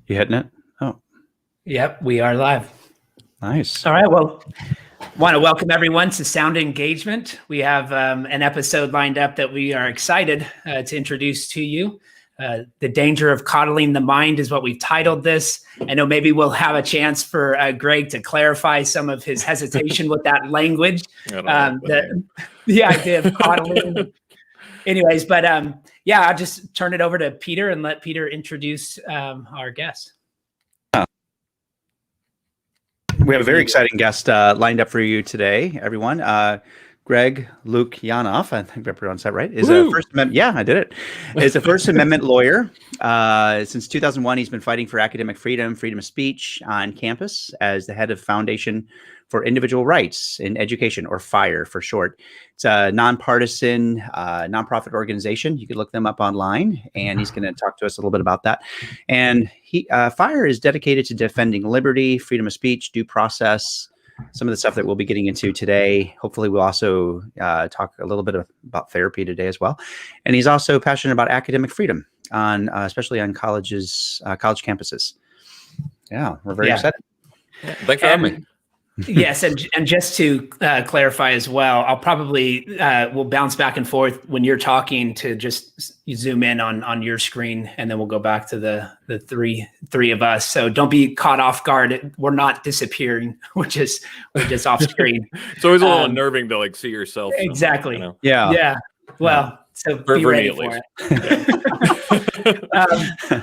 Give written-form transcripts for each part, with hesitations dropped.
You hitting it? Oh, Yep, we are live. nice. All right. Well, want to welcome everyone to Sound Engagement. We have an episode lined up that we are excited to introduce to you. The Danger of Coddling the Mind is what we've titled this. I know maybe we'll have a chance for Greg to clarify some of his hesitation with that language. The idea of coddling. Anyways, but yeah, I'll just turn it over to Peter and let Peter introduce our guest. We have a very exciting guest lined up for you today, everyone. Greg Lukianoff, I think I pronounced that right, is a First Amendment. Yeah, I did it. Is a First Amendment lawyer. Since 2001, he's been fighting for academic freedom, freedom of speech on campus as the head of Foundation for Individual Rights in Education, or FIRE for short. It's a nonpartisan nonprofit organization. You can look them up online, and he's going to talk to us a little bit about that. And FIRE is dedicated to defending liberty, freedom of speech, due process, some of the stuff that we'll be getting into today. Hopefully we'll also talk a little bit about therapy today as well. And he's also passionate about academic freedom, on especially on college campuses. Yeah, we're very excited. Yeah, thanks for having me. Yes, and just to clarify as well, I'll probably we'll bounce back and forth when you're talking to just zoom in on your screen, and then we'll go back to the three of us. So don't be caught off guard. We're not disappearing. We're just off screen. It's always a little unnerving to see yourself. Exactly. Yeah. Well, so be ready for it.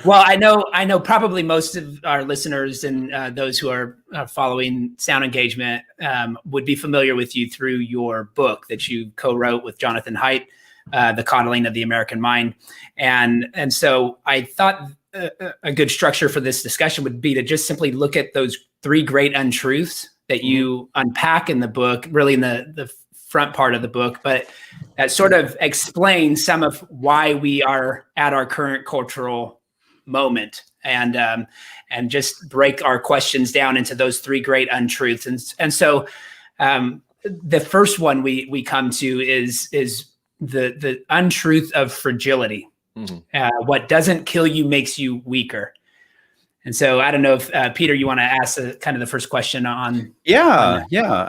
Well, I know probably most of our listeners and those who are following Sound Engagement would be familiar with you through your book that you co-wrote with Jonathan Haidt, The Coddling of the American Mind. And so I thought a good structure for this discussion would be to just simply look at those three great untruths that you unpack in the book, really in the front part of the book, but that sort of explains some of why we are at our current cultural moment, and just break our questions down into those three great untruths. And so the first one we come to is the untruth of fragility. Mm-hmm. What doesn't kill you makes you weaker. And so I don't know if, Peter, you want to ask kind of the first question on. Yeah.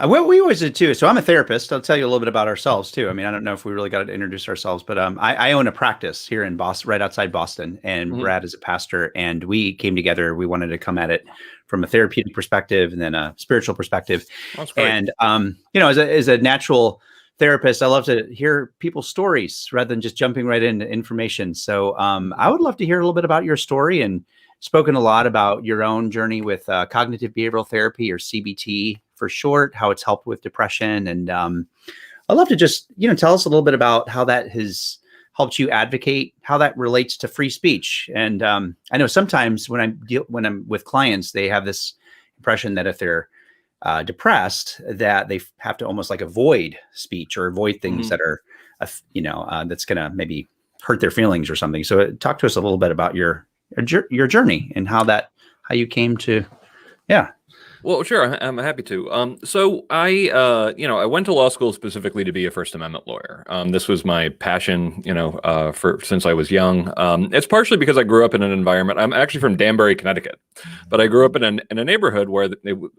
Well, we always did too. So I'm a therapist. I'll tell you a little bit about ourselves too. I mean, I don't know if we really got to introduce ourselves, but I own a practice here in Boston, right outside Boston, and Brad is a pastor, and we came together. We wanted to come at it from a therapeutic perspective and then a spiritual perspective. That's great. And, as a natural therapist, I love to hear people's stories rather than just jumping right into information. So I would love to hear a little bit about your story, and spoken a lot about your own journey with cognitive behavioral therapy, or CBT for short, how it's helped with depression. And I'd love to just, tell us a little bit about how that has helped you advocate, how that relates to free speech. And I know sometimes when I'm with clients, they have this impression that if they're depressed, that they have to almost avoid speech or avoid things that are, that's going to maybe hurt their feelings or something. So talk to us a little bit about your journey and how you came to, Well, sure, I'm happy to. So I went to law school specifically to be a First Amendment lawyer. This was my passion, since I was young. It's partially because I grew up in an environment. I'm actually from Danbury, Connecticut, but I grew up in a neighborhood where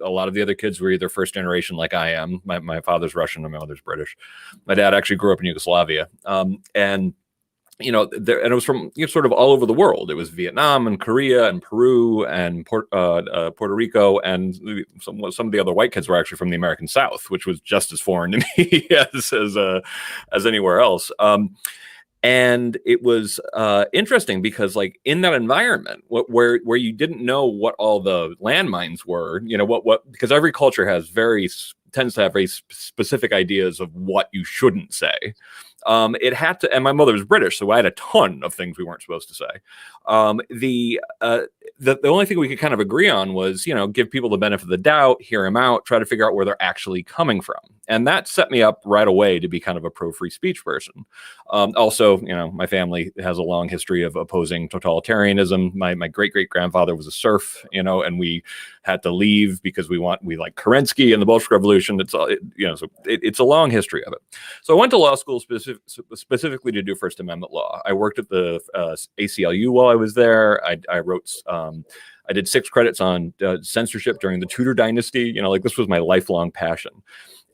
a lot of the other kids were either first generation, like I am. My father's Russian and my mother's British. My dad actually grew up in Yugoslavia, and it was from sort of all over the world. It was Vietnam and Korea and Peru and Puerto Rico, and some of the other white kids were actually from the American South, which was just as foreign to me as anywhere else. And it was interesting because, in that environment where you didn't know what all the landmines were, because every culture tends to have very specific ideas of what you shouldn't say. It had to, and my mother was British, so I had a ton of things we weren't supposed to say. The only thing we could kind of agree on was, give people the benefit of the doubt, hear them out, try to figure out where they're actually coming from. And that set me up right away to be kind of a pro-free speech person. Also, my family has a long history of opposing totalitarianism. My great-great-grandfather was a serf, and we had to leave because we like Kerensky and the Bolshevik Revolution. It's a long history of it. So I went to law school specifically to do First Amendment law. I worked at the ACLU while I was there. I wrote, I did 6 credits on censorship during the Tudor dynasty. Like this was my lifelong passion.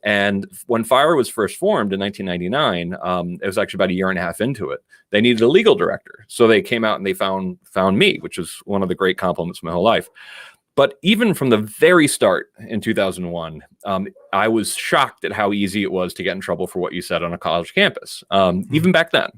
And when FIRE was first formed in 1999, it was actually about a year and a half into it. They needed a legal director. So they came out and they found me, which was one of the great compliments of my whole life. But even from the very start in 2001, I was shocked at how easy it was to get in trouble for what you said on a college campus, even back then.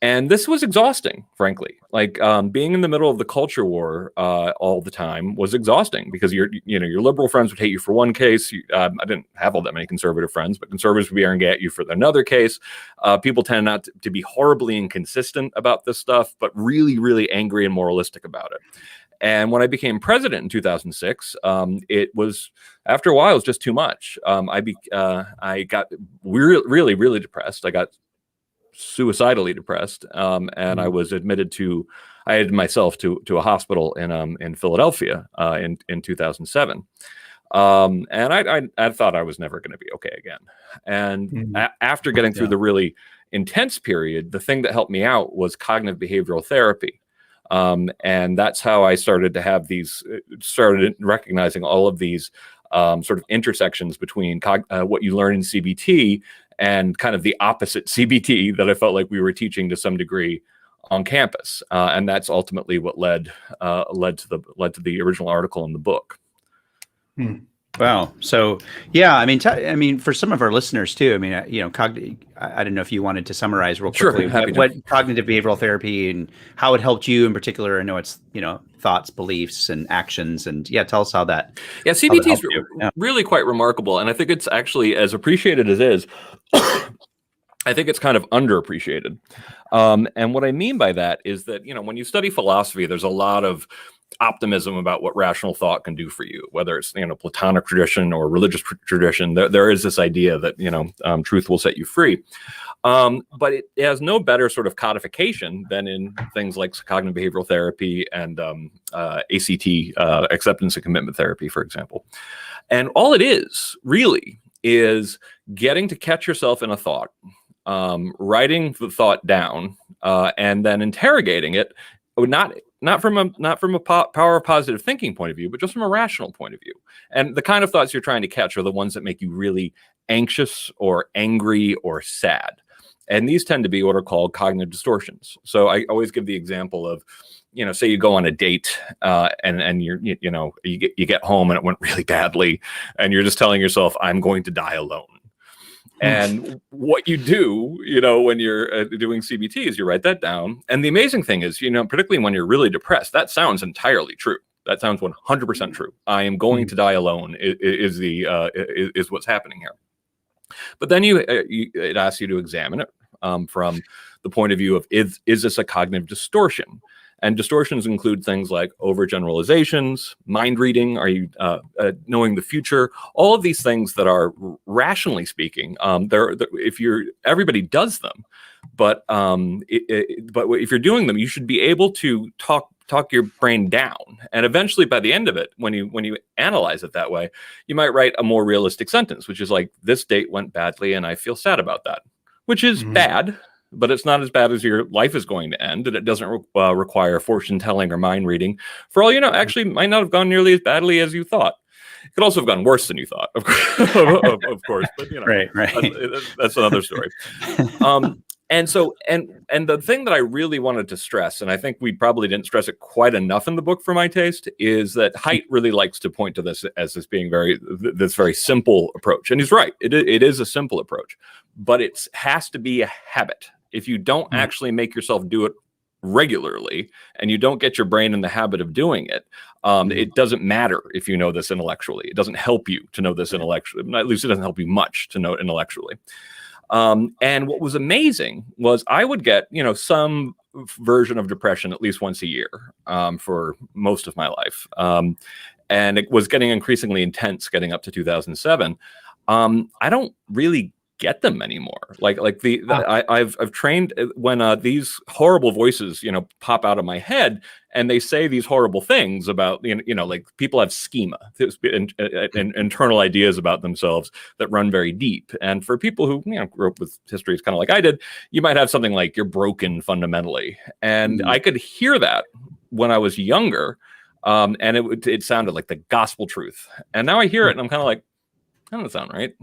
And this was exhausting, frankly. Like being in the middle of the culture war all the time was exhausting because your liberal friends would hate you for one case. I didn't have all that many conservative friends, but conservatives would be angry at you for another case. People tend not to be horribly inconsistent about this stuff, but really, really angry and moralistic about it. And when I became president in 2006, it was, after a while, it was just too much. I got really, really depressed. I got suicidally depressed, and I was admitted myself to a hospital in Philadelphia in 2007. And I thought I was never going to be okay again. And after getting through the really intense period, the thing that helped me out was cognitive behavioral therapy. And that's how I started to have started recognizing all of these sort of intersections between what you learn in CBT and kind of the opposite CBT that I felt like we were teaching to some degree on campus. And that's ultimately what led to the original article in the book. Wow. So, yeah, I mean, for some of our listeners too, I mean, I don't know if you wanted to summarize real quickly what cognitive behavioral therapy and how it helped you in particular. I know it's, thoughts, beliefs, and actions, and tell us how that. Yeah, CBT is really quite remarkable, and I think it's actually, as appreciated as it is, I think it's kind of underappreciated. And what I mean by that is that, when you study philosophy, there's a lot of optimism about what rational thought can do for you, whether it's Platonic tradition or religious tradition. There is this idea that truth will set you free, but it has no better sort of codification than in things like cognitive behavioral therapy and ACT, acceptance and commitment therapy, for example. And all it is really is getting to catch yourself in a thought, writing the thought down, and then interrogating it, not from a power of positive thinking point of view, but just from a rational point of view. And the kind of thoughts you're trying to catch are the ones that make you really anxious or angry or sad. And these tend to be what are called cognitive distortions. So I always give the example of, say you go on a date and you get home and it went really badly, and you're just telling yourself, I'm going to die alone. And what you do, when you're doing CBT is you write that down. And the amazing thing is, particularly when you're really depressed, that sounds entirely true. That sounds 100% true. I am going to die alone is what's happening here. But then it asks you to examine it from the point of view of, is this a cognitive distortion? And distortions include things like overgeneralizations, mind reading, are you knowing the future? All of these things that are, rationally speaking, everybody does them, but if you're doing them, you should be able to talk your brain down. And eventually, by the end of it, when you analyze it that way, you might write a more realistic sentence, which is like, this date went badly, and I feel sad about that, which is bad. But it's not as bad as your life is going to end, and it doesn't require fortune telling or mind reading. For all you know, actually might not have gone nearly as badly as you thought. It could also have gone worse than you thought, of course. But right. That's another story. And the thing that I really wanted to stress, and I think we probably didn't stress it quite enough in the book for my taste, is that Haidt really likes to point to this as this being this very simple approach. And he's right. It is a simple approach, but it has to be a habit. If you don't actually make yourself do it regularly, and you don't get your brain in the habit of doing it, it doesn't matter if you know this intellectually. It doesn't help you to know this intellectually. At least it doesn't help you much to know it intellectually. And what was amazing was I would get, some version of depression at least once a year for most of my life. And it was getting increasingly intense getting up to 2007. I don't really get them anymore. I've trained when these horrible voices, pop out of my head and they say these horrible things about, like people have schema, internal ideas about themselves that run very deep. And for people who, grew up with histories kind of like I did, you might have something like you're broken fundamentally. And I could hear that when I was younger. And it sounded like the gospel truth. And now I hear it and I'm kind of like, that doesn't sound right.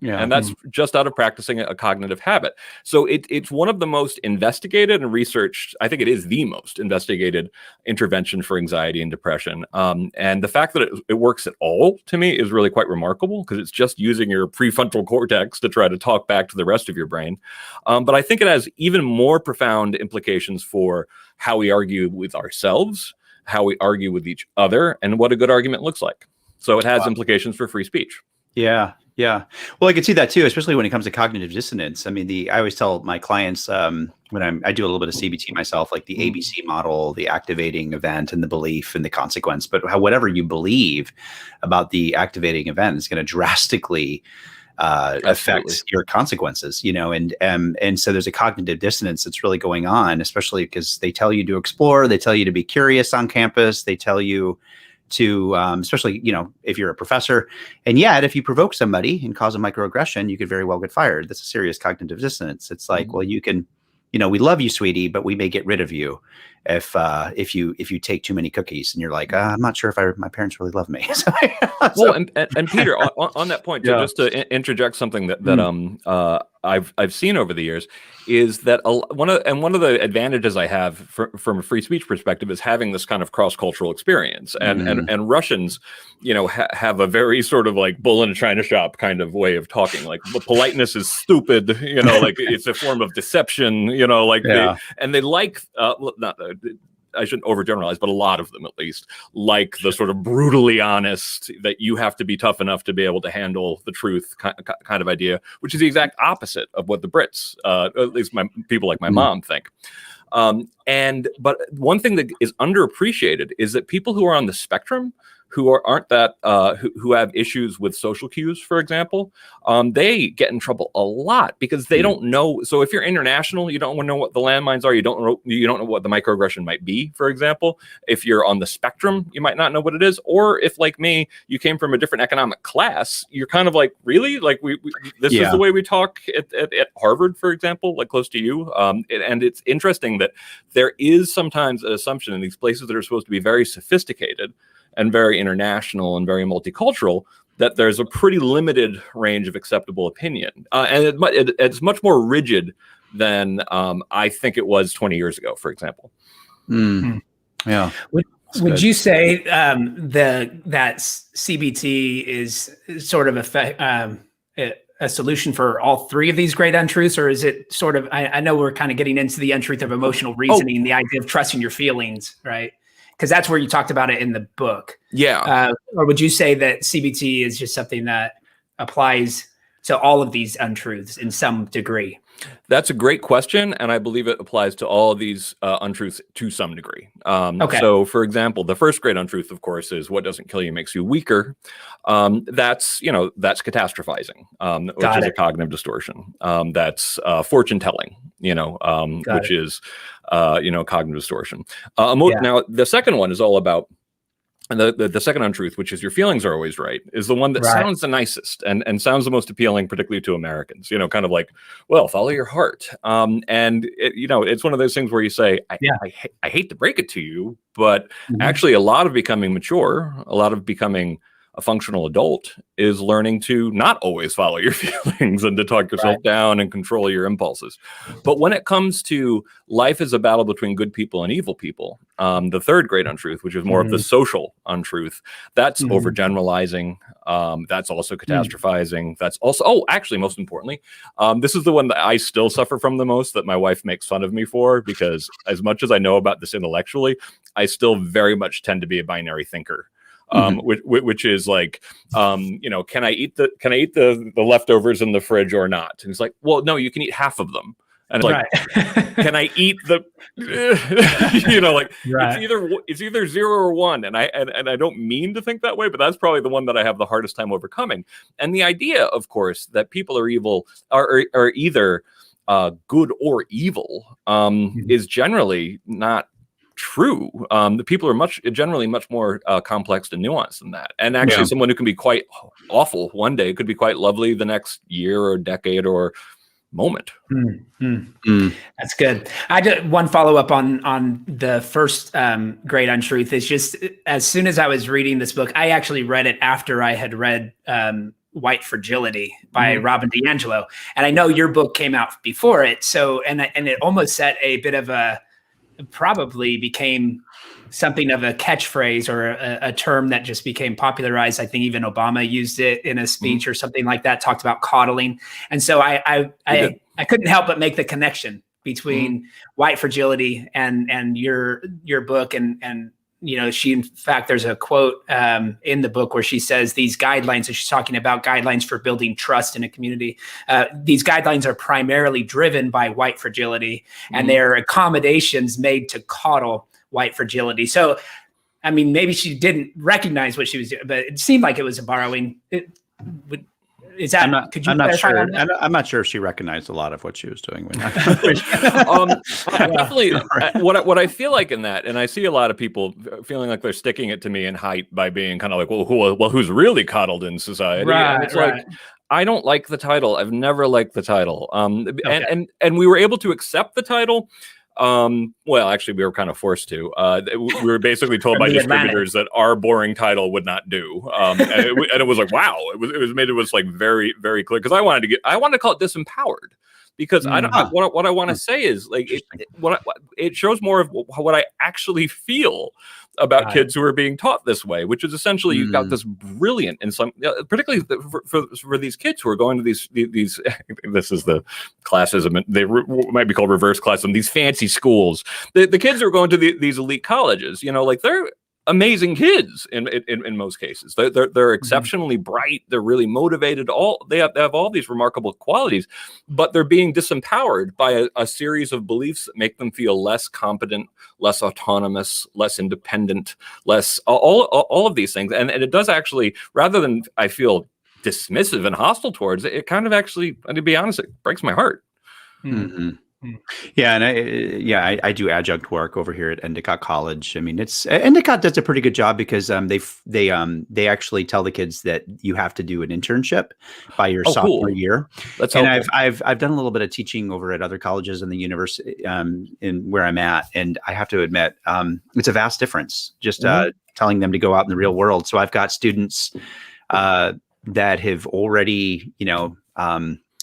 Yeah. And that's just out of practicing a cognitive habit. So it's one of the most investigated and researched, I think it is the most investigated intervention for anxiety and depression. And the fact that it works at all, to me, is really quite remarkable, because it's just using your prefrontal cortex to try to talk back to the rest of your brain. But I think it has even more profound implications for how we argue with ourselves, how we argue with each other, and what a good argument looks like. So it has implications for free speech. Yeah. Yeah. Well, I can see that too, especially when it comes to cognitive dissonance. I mean, I always tell my clients when I do a little bit of CBT myself, like the ABC model, the activating event and the belief and the consequence, but whatever you believe about the activating event is going to drastically affect your consequences, and so there's a cognitive dissonance that's really going on, especially because they tell you to explore, they tell you to be curious on campus, they tell you to, especially, if you're a professor, and yet if you provoke somebody and cause a microaggression, you could very well get fired. That's a serious cognitive dissonance. It's like, well, you can, we love you, sweetie, but we may get rid of you if you take too many cookies. And you're like, I'm not sure if my parents really love me. Well, and Peter, on that point, just to interject something that I've seen over the years, is that one of the advantages I have from a free speech perspective is having this kind of cross-cultural experience, and Russians, have a very sort of like bull in a china shop kind of way of talking. Like, politeness is stupid, like it's a form of deception, they like I shouldn't overgeneralize, but a lot of them, at least, like the sort of brutally honest, that you have to be tough enough to be able to handle the truth kind of idea, which is the exact opposite of what the Brits, at least people like my mom, think. But one thing that is underappreciated is that people who are on the spectrum, who have issues with social cues, for example, they get in trouble a lot because they don't know. So if you're international, you don't know what the landmines are. You don't know what the microaggression might be, for example. If you're on the spectrum, you might not know what it is. Or if, like me, you came from a different economic class, you're kind of like, really? Like this is the way we talk at Harvard, for example, like close to you. And it's interesting that there is sometimes an assumption in these places that are supposed to be very sophisticated and very international and very multicultural, that there's a pretty limited range of acceptable opinion. And it's much more rigid than I think it was 20 years ago, for example. Yeah. Would you say that CBT is sort of a solution for all three of these great untruths, or is it sort of, I know we're kind of getting into the untruth of emotional reasoning, the idea of trusting your feelings, right? Because that's where you talked about it in the book. Yeah. Or would you say that CBT is just something that applies to all of these untruths in some degree? That's a great question, and I believe it applies to all of these untruths to some degree. Okay. So, for example, the first great untruth, of course, is what doesn't kill you makes you weaker. That's catastrophizing, which is a cognitive distortion. That's fortune telling, which is cognitive distortion. Now, the second one is all about. And the second untruth, which is your feelings are always right, is the one that sounds the nicest and sounds the most appealing, particularly to Americans, kind of like, well, follow your heart. It's one of those things where you say, I hate to break it to you, but actually a lot of becoming mature, a lot of becoming a functional adult is learning to not always follow your feelings and to talk yourself down and control your impulses. But when it comes to life is a battle between good people and evil people, the third great untruth, which is more of the social untruth, that's overgeneralizing. That's also catastrophizing. That's also, actually, most importantly, this is the one that I still suffer from the most, that my wife makes fun of me for, because as much as I know about this intellectually, I still very much tend to be a binary thinker. Which is like, can I eat the leftovers in the fridge or not? And it's like, well, no, you can eat half of them. And it's like, can I eat the, like it's either 0 or 1. And I don't mean to think that way, but that's probably the one that I have the hardest time overcoming. And the idea, of course, that people are evil are either good or evil is generally not true. The people are generally much more complex and nuanced than that. And actually, someone who can be quite awful one day could be quite lovely the next year or decade or moment. That's good. I did one follow up on the first Great Untruth. Is just as soon as I was reading this book, I actually read it after I had read White Fragility by Robin DiAngelo, and I know your book came out before it. So and it almost set a bit of probably became something of a catchphrase or a term that just became popularized. I think even Obama used it in a speech or something like that, talked about coddling. And so I couldn't help but make the connection between White Fragility and your book. And she, in fact, there's a quote in the book where she says these guidelines, and she's talking about guidelines for building trust in a community. These guidelines are primarily driven by white fragility, and they are accommodations made to coddle white fragility. So, I mean, maybe she didn't recognize what she was doing, but it seemed like it was a borrowing. Is that? I'm not sure. I'm not sure if she recognized a lot of what she was doing. Definitely, what I feel like in that, and I see a lot of people feeling like they're sticking it to me in Haidt by being kind of like, well, who's really coddled in society? Right, and it's like, I don't like the title. I've never liked the title. And we were able to accept the title. Well, actually, we were kind of forced to. We were basically told by distributors that our boring title would not do. And it was like, wow, it was like very, very clear, because I wanted to call it Disempowered, because what I want to say is like it shows more of what I actually feel about kids who are being taught this way, which is essentially you've got this brilliant, and some particularly for these kids who are going to these this is the classism, they might be called reverse classism, these fancy schools. The kids who are going to these elite colleges, like they're amazing kids in most cases. They're exceptionally bright. They're really motivated. They have all these remarkable qualities, but they're being disempowered by a series of beliefs that make them feel less competent, less autonomous, less independent, less all of these things. And it does actually, rather than I feel dismissive and hostile towards it, it kind of actually, to be honest, it breaks my heart. Yeah, and I do adjunct work over here at Endicott College. I mean, Endicott does a pretty good job, because they actually tell the kids that you have to do an internship by your sophomore year. That's and helpful. I've done a little bit of teaching over at other colleges in the university in where I'm at, and I have to admit it's a vast difference just telling them to go out in the real world. So I've got students that have already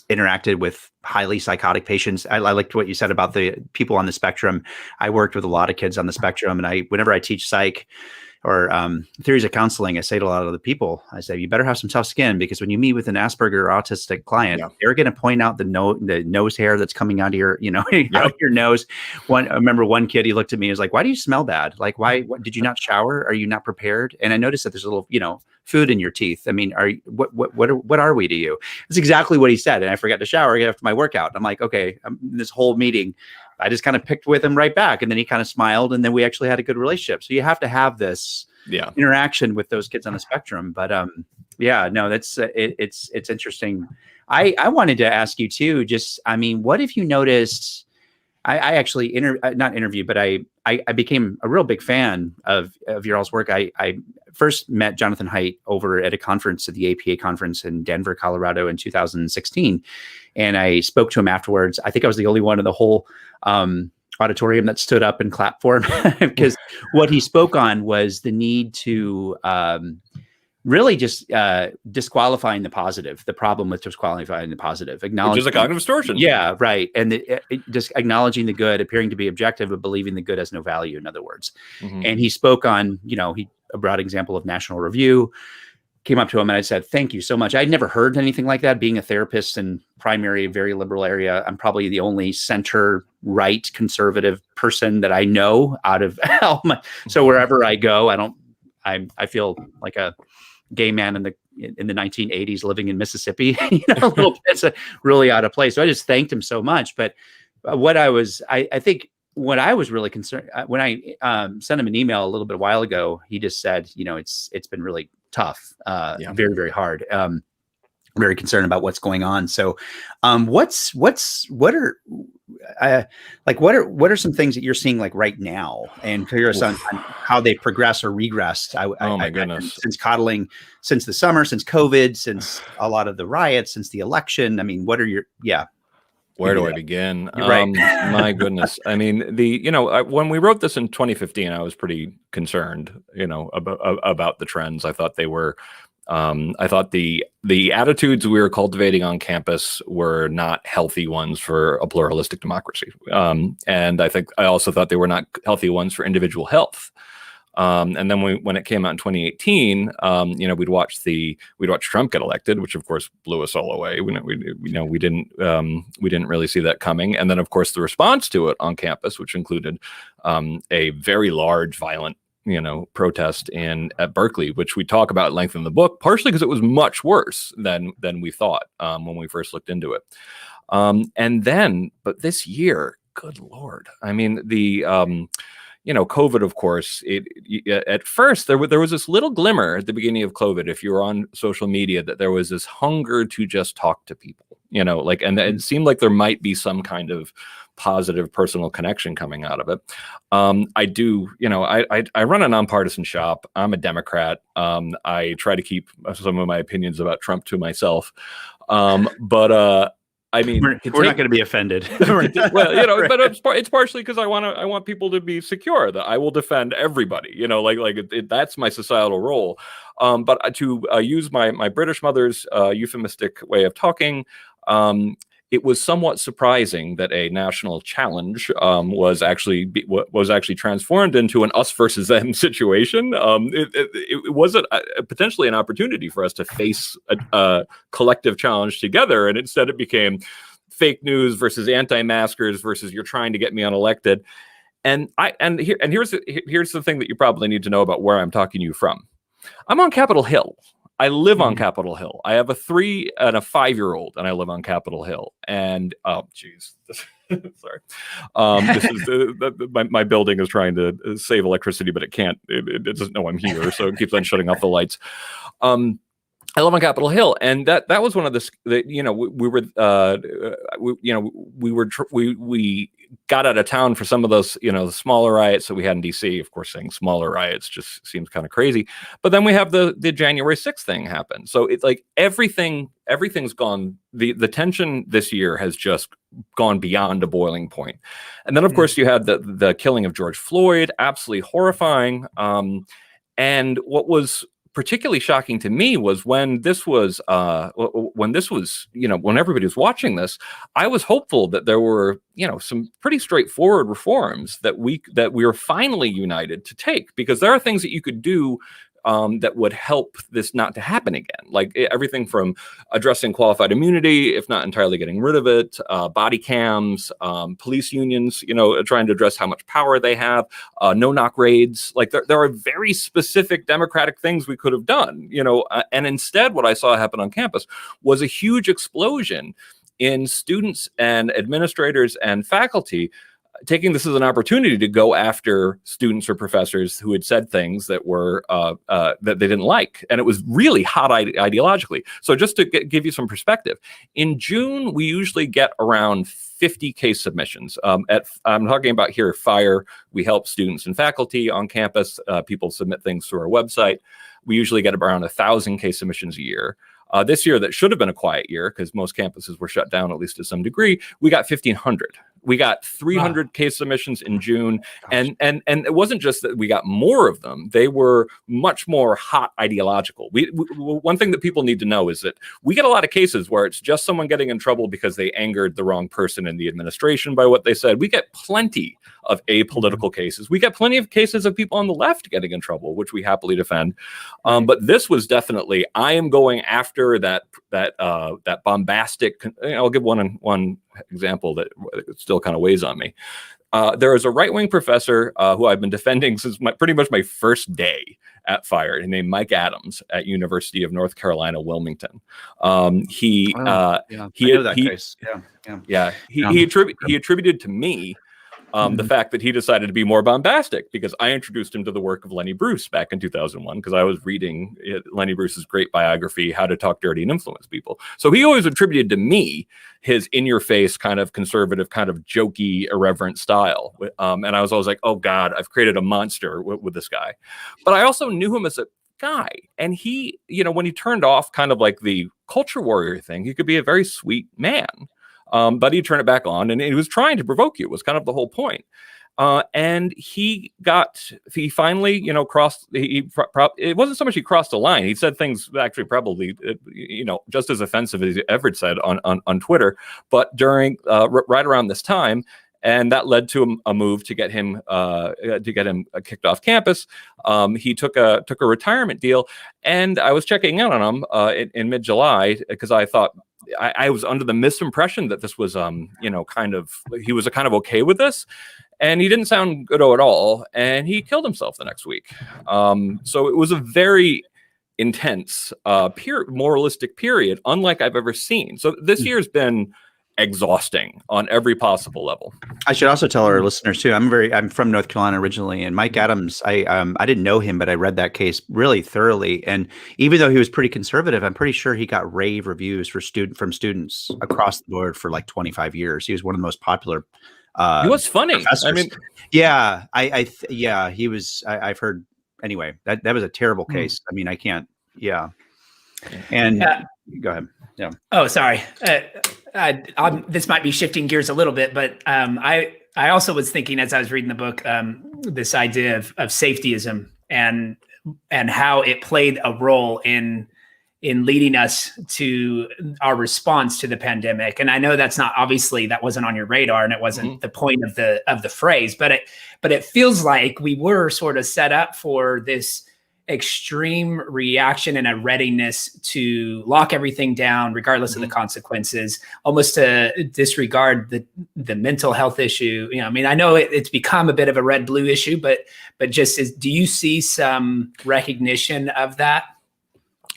interacted with highly psychotic patients. I liked what you said about the people on the spectrum. I worked with a lot of kids on the spectrum, and whenever I teach psych or theories of counseling, I say to a lot of the people, I say, you better have some tough skin, because when you meet with an Asperger or autistic client, they're going to point out the nose hair that's coming out of your, out of your nose. I remember one kid, he looked at me and was like, why do you smell bad? Like, what, did you not shower? Are you not prepared? And I noticed that there's a little, food in your teeth. I mean, what are we to you? That's exactly what he said. And I forgot to shower after my workout. I'm like, okay, this whole meeting, I just kind of picked with him right back. And then he kind of smiled, and then we actually had a good relationship. So you have to have this interaction with those kids on the spectrum. But it's interesting. I wanted to ask you too, what if you noticed, I actually not interviewed, but I became a real big fan of your all's work. I first met Jonathan Haidt over at a conference, at the APA conference in Denver, Colorado in 2016. And I spoke to him afterwards. I think I was the only one in the whole auditorium that stood up and clapped for him, because what he spoke on was the need to really just disqualifying the positive, the problem with disqualifying the positive, acknowledging, which is a cognitive distortion. Yeah, right. And just acknowledging the good, appearing to be objective, but believing the good has no value, in other words. And he spoke on, a broad example of National Review, came up to him and I said, thank you so much. I'd never heard anything like that. Being a therapist in primary, very liberal area, I'm probably the only center right conservative person that I know out of Elm. So wherever I go, I feel like a gay man in the 1980s living in Mississippi. A little bit, it's really out of place. So I just thanked him so much. But I think what I was really concerned when I sent him an email a little bit a while ago, he just said, it's been really tough, very, very hard. Very concerned about what's going on. So, what are some things that you're seeing like right now, and curious on how they progress or regressed? Oh my goodness! Since Coddling, since the summer, since COVID, since a lot of the riots, since the election. I mean, what are your Where do I begin? Right. My goodness. I mean, when we wrote this in 2015, I was pretty concerned, about the trends. I thought they were, I thought the attitudes we were cultivating on campus were not healthy ones for a pluralistic democracy. And I also thought they were not healthy ones for individual health. And then when it came out in 2018, we'd watch Trump get elected, which of course blew us all away. We didn't really see that coming. And then of course the response to it on campus, which included a very large, violent, protest at Berkeley, which we talk about at length in the book, partially because it was much worse than we thought when we first looked into it. But this year, good Lord, I mean, COVID, of course, at first there was this little glimmer at the beginning of COVID, if you were on social media, that there was this hunger to just talk to people, and it seemed like there might be some kind of positive personal connection coming out of it. I run a nonpartisan shop. I'm a Democrat. I try to keep some of my opinions about Trump to myself. I mean, we're not going to be offended. Well, but it's partially because I want people to be secure that I will defend everybody. That's my societal role. But to use my British mother's euphemistic way of talking, it was somewhat surprising that a national challenge was actually transformed into an us versus them situation. It was potentially an opportunity for us to face a collective challenge together, and instead it became fake news versus anti-maskers versus you're trying to get me unelected. Here's the thing that you probably need to know about where I'm talking to you from. I'm on Capitol Hill. I live on Capitol Hill. I have a 3 and a 5-year-old, and I live on Capitol Hill. And sorry, this is my building is trying to save electricity, but it can't. It doesn't know I'm here, so it keeps on shutting off the lights. I live on Capitol Hill, and that was one of we got out of town for some of those, the smaller riots that we had in DC. Of course, saying smaller riots just seems kind of crazy. But then we have the January 6th thing happen. So it's like everything's gone. The tension this year has just gone beyond a boiling point. And then, of course, you had the killing of George Floyd, absolutely horrifying. And what was particularly shocking to me was when everybody was watching this, I was hopeful that there were, some pretty straightforward reforms that we were finally united to take, because there are things that you could do that would help this not to happen again. Like everything from addressing qualified immunity, if not entirely getting rid of it, body cams, police unions, trying to address how much power they have, no-knock raids. Like there are very specific democratic things we could have done, and instead what I saw happen on campus was a huge explosion in students and administrators and faculty taking this as an opportunity to go after students or professors who had said things that were that they didn't like, and it was really hot ideologically. So just to give you some perspective, in June we usually get around 50 case submissions. I'm talking about here at FIRE. We help students and faculty on campus. People submit things through our website. We usually get around 1,000 case submissions a year. This year, that should have been a quiet year because most campuses were shut down, at least to some degree. We got 1,500. We got 300 case submissions in June. And it wasn't just that we got more of them. They were much more hot ideological. One thing that people need to know is that we get a lot of cases where it's just someone getting in trouble because they angered the wrong person in the administration by what they said. We get plenty of apolitical cases. We get plenty of cases of people on the left getting in trouble, which we happily defend. But this was definitely, I am going after that bombastic. I'll give one example that still kind of weighs on me. There is a right-wing professor who I've been defending since pretty much my first day at FIRE, named Mike Adams at University of North Carolina, Wilmington. He attributed to me the fact that he decided to be more bombastic because I introduced him to the work of Lenny Bruce back in 2001 because I was reading Lenny Bruce's great biography, How to Talk Dirty and Influence People. So he always attributed to me his in-your-face kind of conservative, kind of jokey, irreverent style. And I was always like, oh God, I've created a monster with this guy. But I also knew him as a guy. And he, when he turned off kind of like the culture warrior thing, he could be a very sweet man. But he'd turn it back on, and he was trying to provoke you, was kind of the whole point. And he finally, crossed, it wasn't so much he crossed the line. He said things actually probably, just as offensive as he ever said on Twitter, but during, right around this time, and that led to a move to get him kicked off campus. He took a retirement deal, and I was checking out on him in mid-July because I thought, I was under the misimpression that this was, he was kind of okay with this, and he didn't sound good at all, and he killed himself the next week. So it was a very intense, moralistic period, unlike I've ever seen. So this year's been exhausting on every possible level. I should also tell our listeners too. I'm from North Carolina originally, and Mike Adams. I didn't know him, but I read that case really thoroughly. And even though he was pretty conservative, I'm pretty sure he got rave reviews from students across the board for like 25 years. He was one of the most popular. He was funny. Professors. I mean, yeah, he was. I've heard anyway. That was a terrible case. I mean, I can't. Yeah, and go ahead. Yeah. Oh, sorry. This might be shifting gears a little bit, but I also was thinking as I was reading the book, this idea of safetyism and how it played a role in leading us to our response to the pandemic. And I know that wasn't on your radar, and it wasn't the point of the phrase, but it feels like we were sort of set up for this extreme reaction and a readiness to lock everything down, regardless of the consequences, almost to disregard the mental health issue. I know it's become a bit of a red-blue issue, but do you see some recognition of that?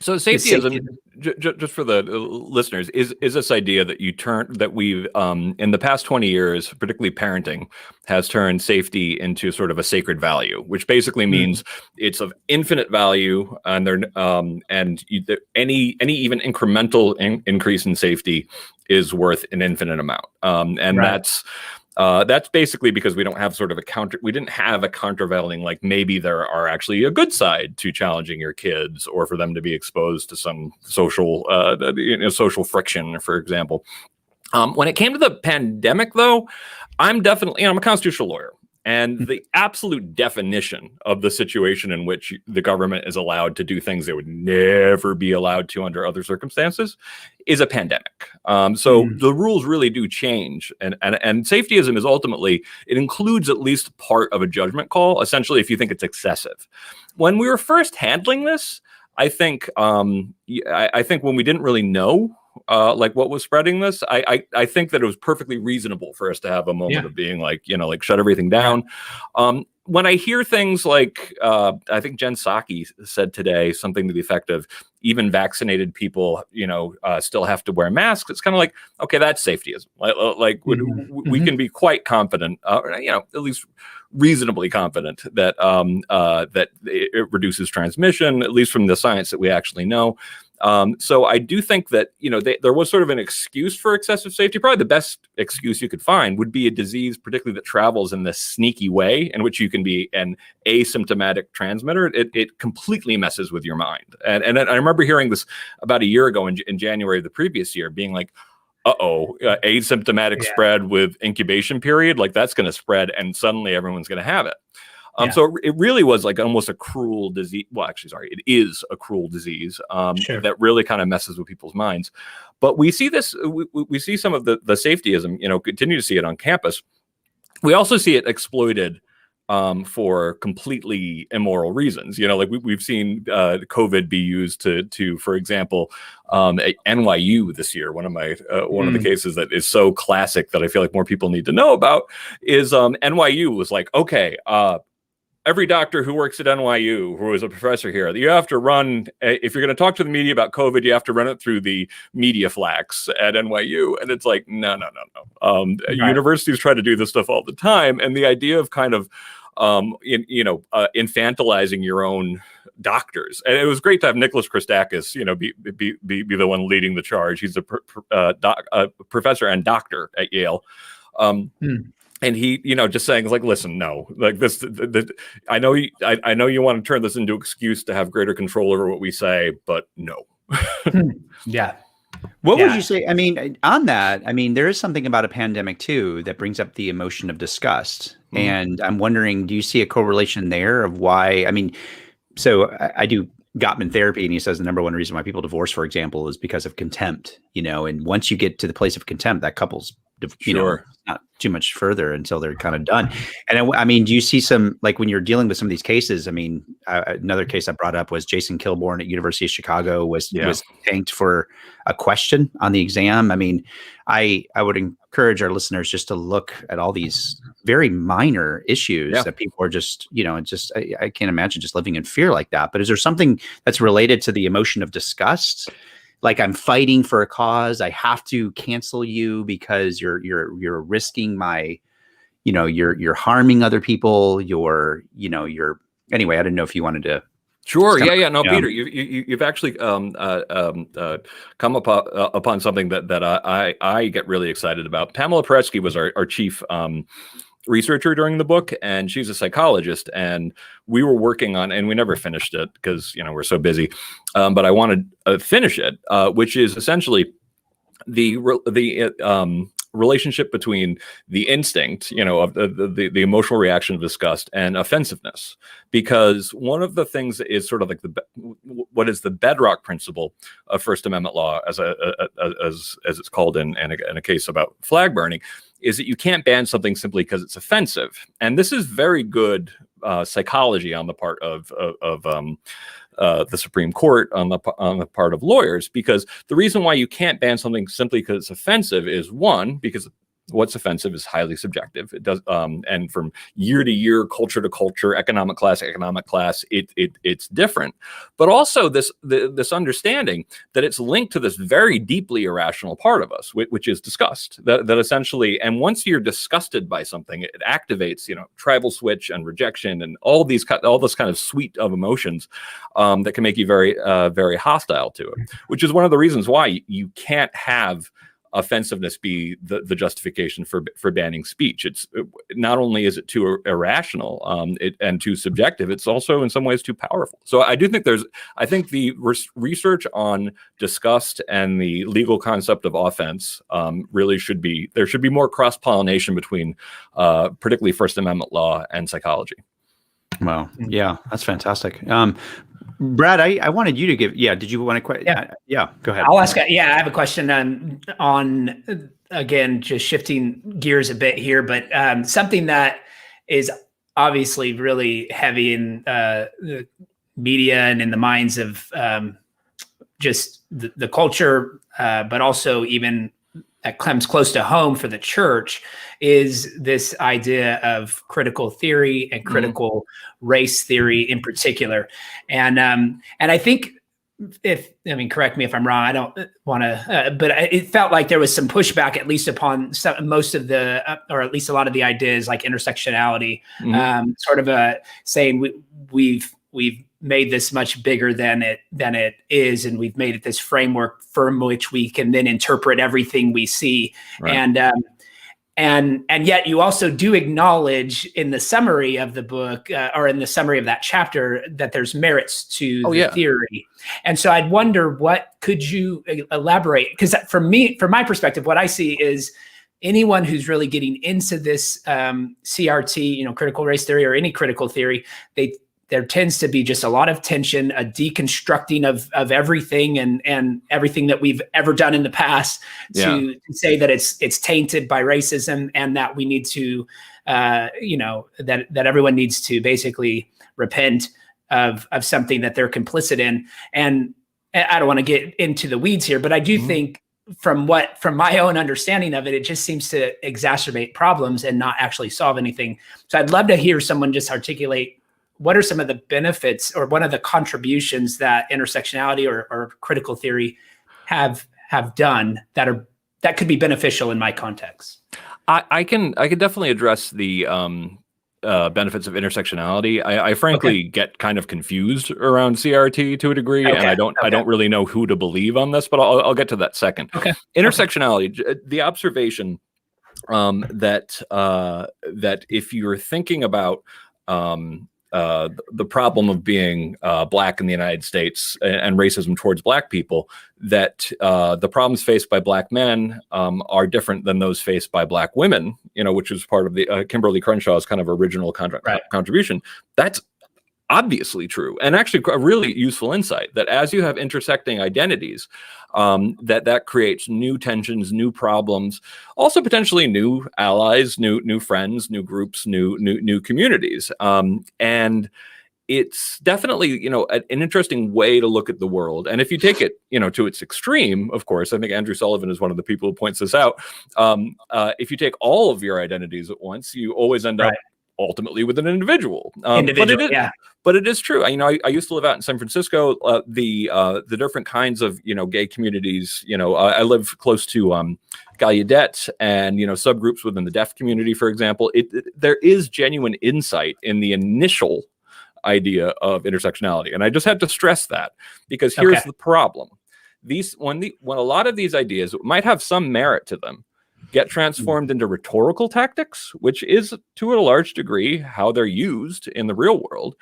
So safetyism, just for the listeners, is this idea that we've in the past 20 years, particularly parenting, has turned safety into sort of a sacred value, which basically means it's of infinite value, and any even incremental increase in safety is worth an infinite amount, and right. That's basically because we don't have we didn't have a countervailing, like maybe there are actually a good side to challenging your kids or for them to be exposed to some social friction, for example. When it came to the pandemic, though, I'm a constitutional lawyer. And the absolute definition of the situation in which the government is allowed to do things they would never be allowed to under other circumstances is a pandemic. So the rules really do change. And safetyism is ultimately, it includes at least part of a judgment call, essentially, if you think it's excessive. When we were first handling this, I think when we didn't really know what was spreading this, I think that it was perfectly reasonable for us to have a moment of being shut everything down. When I hear things like, I think Jen Psaki said today something to the effect of even vaccinated people, still have to wear masks. It's kind of like, okay, that's safetyism. We can be quite confident, at least reasonably confident that that it reduces transmission, at least from the science that we actually know. So I do think that, there was sort of an excuse for excessive safety. Probably the best excuse you could find would be a disease, particularly that travels in this sneaky way in which you can be an asymptomatic transmitter. It completely messes with your mind. And I remember hearing this about a year ago in January of the previous year, being like, asymptomatic spread with incubation period, like that's going to spread and suddenly everyone's going to have it. So it really was like almost a cruel disease. Well, actually, sorry, it is a cruel disease that really kind of messes with people's minds. But we see this, we see some of the safetyism, continue to see it on campus. We also see it exploited for completely immoral reasons. Like we've seen COVID be used to, for example, at NYU this year. One of the cases that is so classic that I feel like more people need to know about is NYU was like, okay, every doctor who works at NYU, who is a professor here, you have to run, if you're going to talk to the media about COVID, you have to run it through the media flags at NYU. And it's like, no. Right. Universities try to do this stuff all the time. And the idea of kind of, infantilizing your own doctors. And it was great to have Nicholas Christakis, be the one leading the charge. He's a professor and doctor at Yale. And he, just saying like, listen, no, like this, I know you want to turn this into an excuse to have greater control over what we say, but no. Yeah. What would you say? I mean, on that, there is something about a pandemic too that brings up the emotion of disgust. And I'm wondering, do you see a correlation there of why? So I do Gottman therapy, and he says the number one reason why people divorce, for example, is because of contempt, and once you get to the place of contempt, that couple's, not too much further until they're kind of done. And do you see some, like when you're dealing with some of these cases, another case I brought up was Jason Kilborn at University of Chicago was tanked for a question on the exam. I would encourage our listeners just to look at all these very minor issues that people are just, I can't imagine just living in fear like that. But is there something that's related to the emotion of disgust? Like, I'm fighting for a cause, I have to cancel you because you're risking my, you're harming other people. Anyway, I didn't know if you wanted to. Sure. Yeah. No, Peter, you've actually come upon something that I get really excited about. Pamela Paresky was our chief researcher during the book, and she's a psychologist, and we were working on, and we never finished it because we're so busy, but I wanted to finish it, which is essentially the relationship between the instinct, of the emotional reaction of disgust and offensiveness, because one of the things that is sort of like what is the bedrock principle of First Amendment law, as it's called in a case about flag burning, is that you can't ban something simply because it's offensive. And this is very good psychology on the part of the Supreme Court, on the part of lawyers, because the reason why you can't ban something simply because it's offensive is, one, because what's offensive is highly subjective. It does, and from year to year, culture to culture, economic class, it's different. But also this understanding that it's linked to this very deeply irrational part of us, which is disgust. That essentially, and once you're disgusted by something, it activates, tribal switch and rejection and all this kind of suite of emotions that can make you very, very hostile to it. Which is one of the reasons why you can't have offensiveness be the justification for banning speech. It's not only is it too irrational and too subjective, it's also in some ways too powerful. So I do think I think the research on disgust and the legal concept of offense really there should be more cross-pollination between particularly First Amendment law and psychology. Wow. Yeah, that's fantastic. Brad, I wanted you to give. Yeah, did you want to? Yeah, go ahead. I'll ask. Yeah, I have a question on again, just shifting gears a bit here, but something that is obviously really heavy in the media and in the minds of just the culture, but also even that comes close to home for the church, is this idea of critical theory and critical race theory in particular. And I think correct me if I'm wrong, I don't want to, but it felt like there was some pushback, at least upon most of or at least a lot of the ideas like intersectionality, sort of saying we've made this much bigger than it is, and we've made it this framework from which we can then interpret everything we see. Right. And yet you also do acknowledge in the summary of the book, or in the summary of that chapter, that there's merits to the theory. And so I'd wonder, what could you elaborate? Because from my perspective, what I see is anyone who's really getting into this CRT, critical race theory, or any critical theory, there tends to be just a lot of tension, a deconstructing of everything and everything that we've ever done in the past to say that it's tainted by racism, and that we need to, that everyone needs to basically repent of something that they're complicit in. And I don't want to get into the weeds here, but I do think from my own understanding of it, it just seems to exacerbate problems and not actually solve anything. So I'd love to hear someone just articulate what are some of the benefits or one of the contributions that intersectionality or critical theory have done that could be beneficial in my context. I can definitely address the benefits of intersectionality. I frankly get kind of confused around CRT to a degree, and I don't really know who to believe on this, but I'll get to that second. Intersectionality, the observation that if you're thinking about the problem of being Black in the United States and racism towards Black people, that the problems faced by Black men are different than those faced by Black women, which is part of the Kimberly Crenshaw's kind of original contribution. That's obviously true, and actually a really useful insight, that as you have intersecting identities, that creates new tensions, new problems, also potentially new allies, new friends, new groups, new communities, and it's definitely an interesting way to look at the world. And if you take it to its extreme, of course, I think Andrew Sullivan is one of the people who points this out. If you take all of your identities at once, you always end up ultimately with an individual. But it is true. I used to live out in San Francisco. The different kinds of gay communities. I live close to Gallaudet and subgroups within the deaf community, for example. There is genuine insight in the initial idea of intersectionality, and I just had to stress that, because here's the problem: when a lot of these ideas might have some merit to them, get transformed into rhetorical tactics, which is to a large degree how they're used in the real world.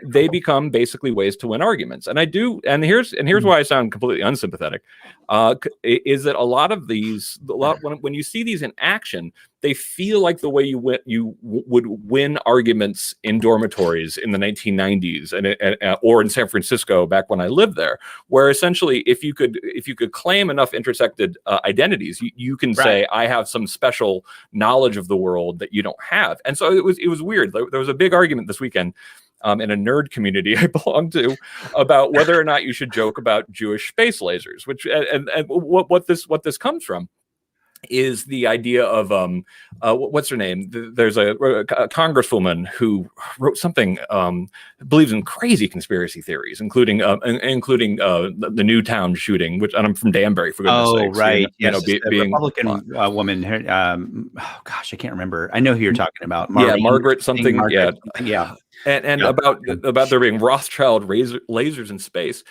They become basically ways to win arguments. And here's why I sound completely unsympathetic, is that a lot of these, when you see these in action, they feel like the way you would win arguments in dormitories in the 1990s or in San Francisco back when I lived there, where essentially if you could claim enough intersected identities, you can say, I have some special knowledge of the world that you don't have. And so it was weird. There was a big argument this weekend in a nerd community I belong to about whether or not you should joke about Jewish space lasers, which and what this comes from is the idea of what's her name? There's a congresswoman who wrote something, believes in crazy conspiracy theories, including the Newtown shooting, which, and I'm from Danbury, for goodness sakes. Oh, right. Being Republican woman. Gosh, I can't remember. I know who you're talking about. Margaret something. Margaret, And about there being Rothschild lasers in space,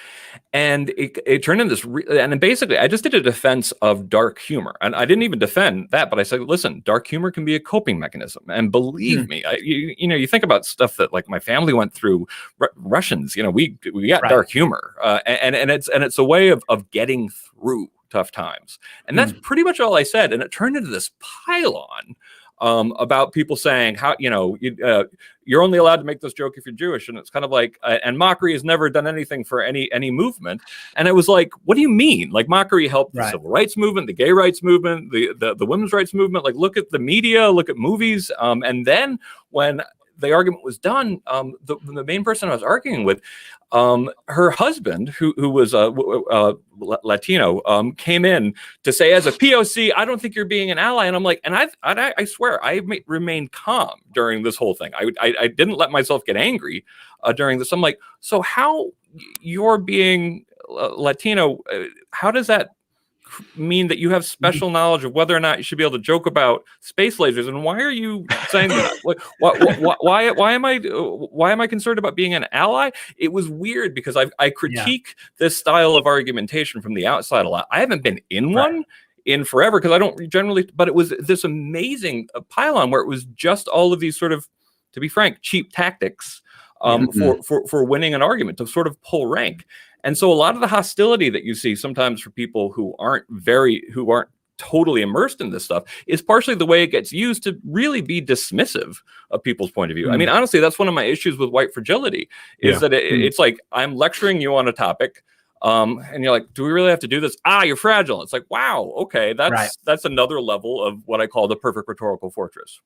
and it turned into this. And basically, I just did a defense of dark humor, and I didn't even defend that, but I said, listen, dark humor can be a coping mechanism, and believe me, you think about stuff that like my family went through. Russians, we got dark humor, and it's a way of getting through tough times, and that's pretty much all I said, and it turned into this pile-on. About people saying how you're only allowed to make this joke if you're Jewish, and it's kind of like and Mockery has never done anything for any movement, and it was like, what do you mean? Like Mockery helped the civil rights movement, the gay rights movement, the women's rights movement. Like look at the media, look at movies, and then when the argument was done, the main person I was arguing with, her husband, who was Latino, came in to say, as a POC, I don't think you're being an ally. And I'm like, and I swear, I remained calm during this whole thing. I didn't let myself get angry during this. I'm like, so how you're being Latino, how does that mean that you have special knowledge of whether or not you should be able to joke about space lasers? And why are you saying that? Like, why am I concerned about being an ally? It was weird because I critique this style of argumentation from the outside a lot. I haven't been in one in forever because I don't generally, but it was this amazing pile-on where it was just all of these sort of, to be frank, cheap tactics for winning an argument, to sort of pull rank. And so a lot of the hostility that you see sometimes for people who aren't totally immersed in this stuff is partially the way it gets used to really be dismissive of people's point of view. I mean, honestly, that's one of my issues with white fragility is that it's like I'm lecturing you on a topic. And you're like, do we really have to do this? You're fragile. It's like, wow, okay, that's another level of what I call the perfect rhetorical fortress.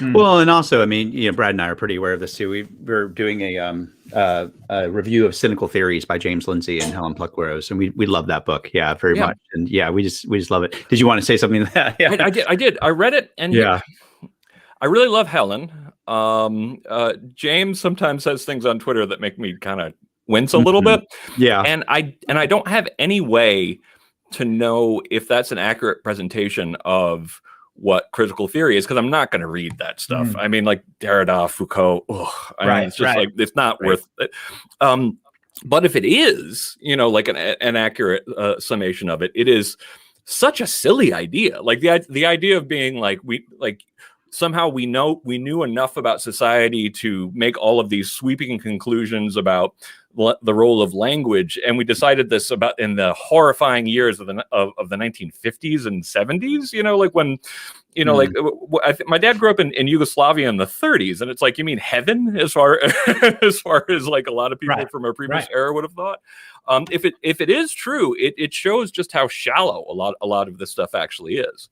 Well, and also, I mean, Brad and I are pretty aware of this too. We're doing a review of Cynical Theories by James Lindsay and Helen Pluckrose, and we love that book, very much. And we just love it. Did you want to say something to that? Yeah. I did. I read it, and I really love Helen. James sometimes says things on Twitter that make me kind of wince a little bit. Yeah. And I don't have any way to know if that's an accurate presentation of what critical theory is, because I'm not going to read that stuff. I mean, like Derrida, Foucault, it's just like, it's not worth it. But if it is, like an accurate summation of it, it is such a silly idea. Like the idea of being like, somehow we knew enough about society to make all of these sweeping conclusions about the role of language, and we decided this about in the horrifying years of the 1950s and 70s. Like when, my dad grew up in Yugoslavia in the 30s, and it's like, you mean heaven as far as like a lot of people from a previous era would have thought. If it is true, it shows just how shallow a lot of this stuff actually is.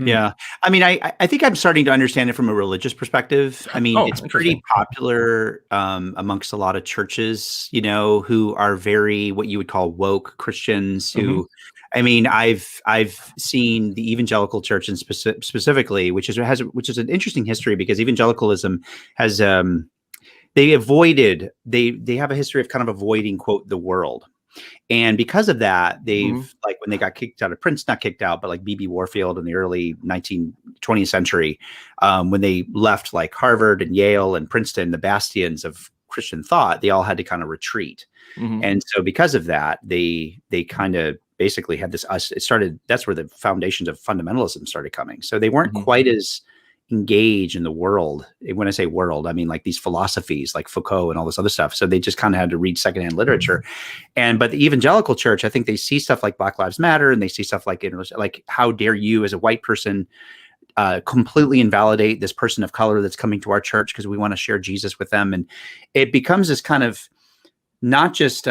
Yeah. I mean, I think I'm starting to understand it from a religious perspective. I mean, it's pretty popular amongst a lot of churches, who are very, what you would call woke Christians who, I mean, I've seen the evangelical church and specifically, which is an interesting history, because evangelicalism has, they have a history of kind of avoiding, quote, the world. And because of that, they've like when they got kicked out of Princeton, not kicked out, but like B.B. Warfield in the early 20th century, when they left like Harvard and Yale and Princeton, the bastions of Christian thought, they all had to kind of retreat. And so because of that, they kind of basically had this, that's where the foundations of fundamentalism started coming. So they weren't quite as engage in the world. When I say world, I mean like these philosophies like Foucault and all this other stuff. So they just kind of had to read secondhand literature. But the evangelical church, I think they see stuff like Black Lives Matter, and they see stuff like how dare you as a white person completely invalidate this person of color that's coming to our church because we want to share Jesus with them. And it becomes this kind of not just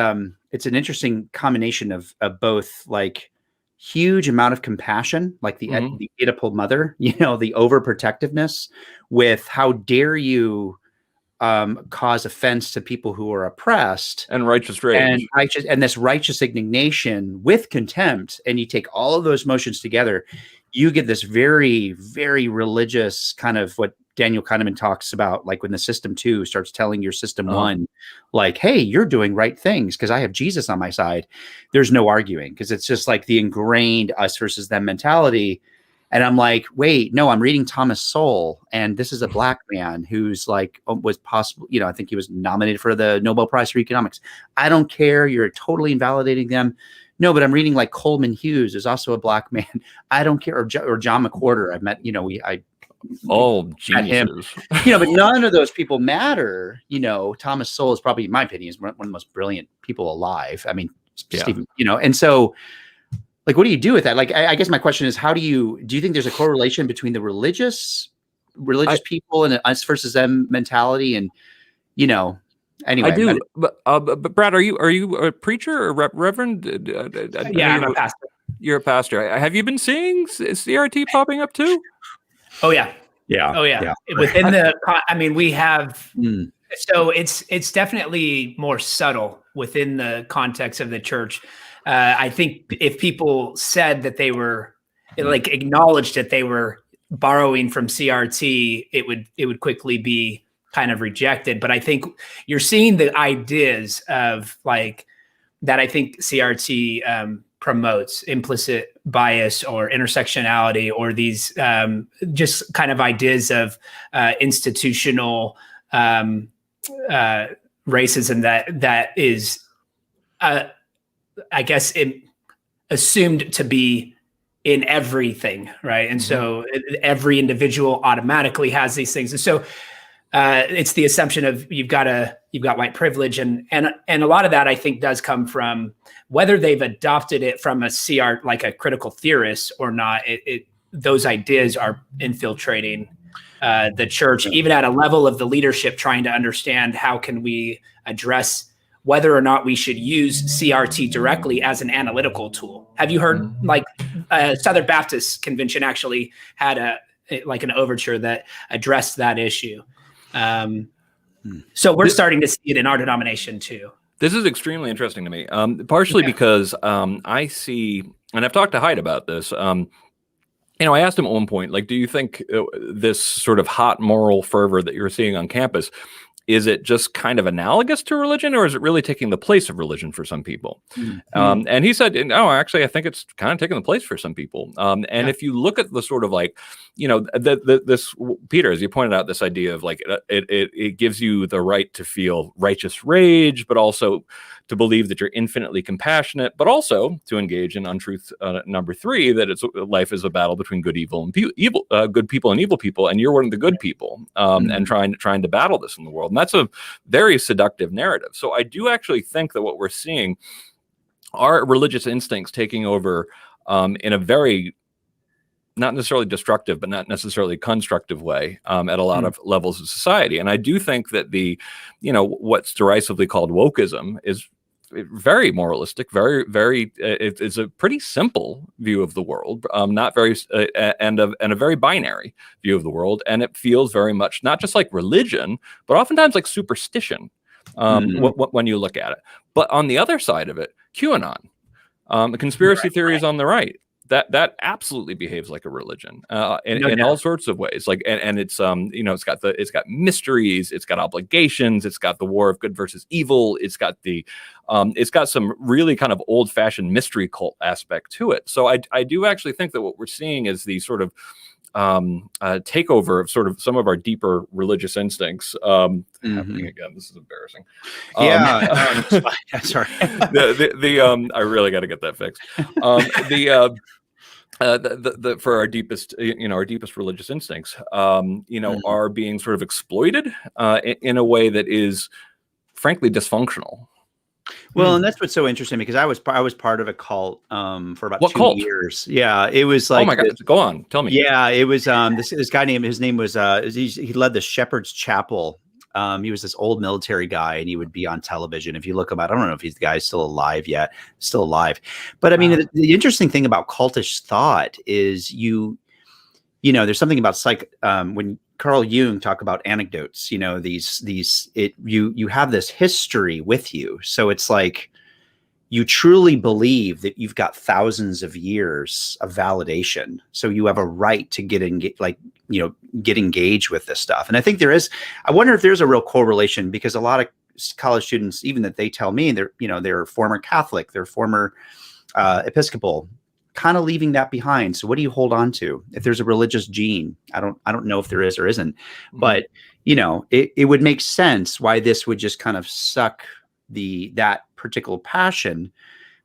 it's an interesting combination of both like huge amount of compassion, like the Oedipal mother, the overprotectiveness, with how dare you cause offense to people who are oppressed, and righteous rage, and this righteous indignation with contempt. And you take all of those motions together, you get this very, very religious kind of what Daniel Kahneman talks about, like when the system 2 starts telling your system 1, like, hey, you're doing right things because I have Jesus on my side. There's no arguing, because it's just like the ingrained us versus them mentality. And I'm like, wait, no, I'm reading Thomas Sowell, and this is a Black man who's like, was possible, I think he was nominated for the Nobel Prize for Economics. I don't care. You're totally invalidating them. No, but I'm reading like Coleman Hughes, who's also a Black man. I don't care. Or John McWhorter. I met, geniuses. But none of those people matter. Thomas Sowell is probably, in my opinion, is one of the most brilliant people alive. I mean, Stephen, and so like, what do you do with that? Like, I guess my question is, do you think there's a correlation between the religious people and us versus them mentality? And, anyway. I do. But Brad, are you a preacher or reverend? Yeah, I'm a pastor. You're a pastor. Have you been seeing CRT popping up too? Oh yeah. Yeah. Oh yeah. Within we have. So it's definitely more subtle within the context of the church. I think if people said that they were acknowledged that they were borrowing from CRT, it would quickly be kind of rejected. But I think you're seeing the ideas of like that. I think CRT promotes implicit bias or intersectionality, or these just kind of ideas of institutional racism that is, I guess, assumed to be in everything, right? And so every individual automatically has these things. And so It's the assumption of you've got white privilege, and a lot of that I think does come from whether they've adopted it from a CR, like a critical theorist or not. Those ideas are infiltrating the church, even at a level of the leadership trying to understand how can we address whether or not we should use CRT directly as an analytical tool. Have you heard, like, Southern Baptist Convention actually had an overture that addressed that issue. So we're starting to see it in our denomination too. This is extremely interesting to me, partially because I see, and I've talked to Haidt about this. I asked him at one point, like, do you think this sort of hot moral fervor that you're seeing on campus, is it just kind of analogous to religion, or is it really taking the place of religion for some people? And he said, no, actually, I think it's kind of taking the place for some people. If you look at the sort of like, this, Peter, as you pointed out, this idea of like, it gives you the right to feel righteous rage, but also to believe that you're infinitely compassionate, but also to engage in untruth number 3, that life is a battle between good people and evil people, and you're one of the good people, and trying to battle this in the world. And that's a very seductive narrative. So I do actually think that what we're seeing are religious instincts taking over in a very, not necessarily destructive, but not necessarily constructive way at a lot of levels of society. And I do think that what's derisively called wokeism is very moralistic, very, it's a pretty simple view of the world, not very, and a very binary view of the world. And it feels very much not just like religion, but oftentimes like superstition when you look at it. But on the other side of it, QAnon, the conspiracy theories on the right, that absolutely behaves like a religion in all sorts of ways. Like, and it's it's got mysteries, it's got obligations, it's got the war of good versus evil, it's got some really kind of old fashioned mystery cult aspect to it. So I do actually think that what we're seeing is the sort of takeover of sort of some of our deeper religious instincts. Happening again. This is embarrassing. Sorry. I really got to get that fixed. For our deepest, our deepest religious instincks, are being sort of exploited in a way that is, frankly, dysfunctional. Well, and that's what's so interesting, because I was part of a cult for about What 2 cult? years. Yeah, it was like, oh my God, go on, tell me. Yeah, it was this guy his name was he led the Shepherd's Chapel. He was this old military guy, and he would be on television. If you look him, I don't know if the guy's still alive yet. Still alive, but I mean, the interesting thing about cultish thought is there's something about when Carl Jung talk about anecdotes, you have this history with you. So it's like you truly believe that you've got thousands of years of validation. So you have a right to get engaged with this stuff. And I think I wonder if there's a real correlation, because a lot of college students, even that they tell me they're former Catholic, they're former Episcopal, kind of leaving that behind. So what do you hold on to? If there's a religious gene, I don't know if there is or isn't, but it would make sense why this would just kind of suck that particular passion,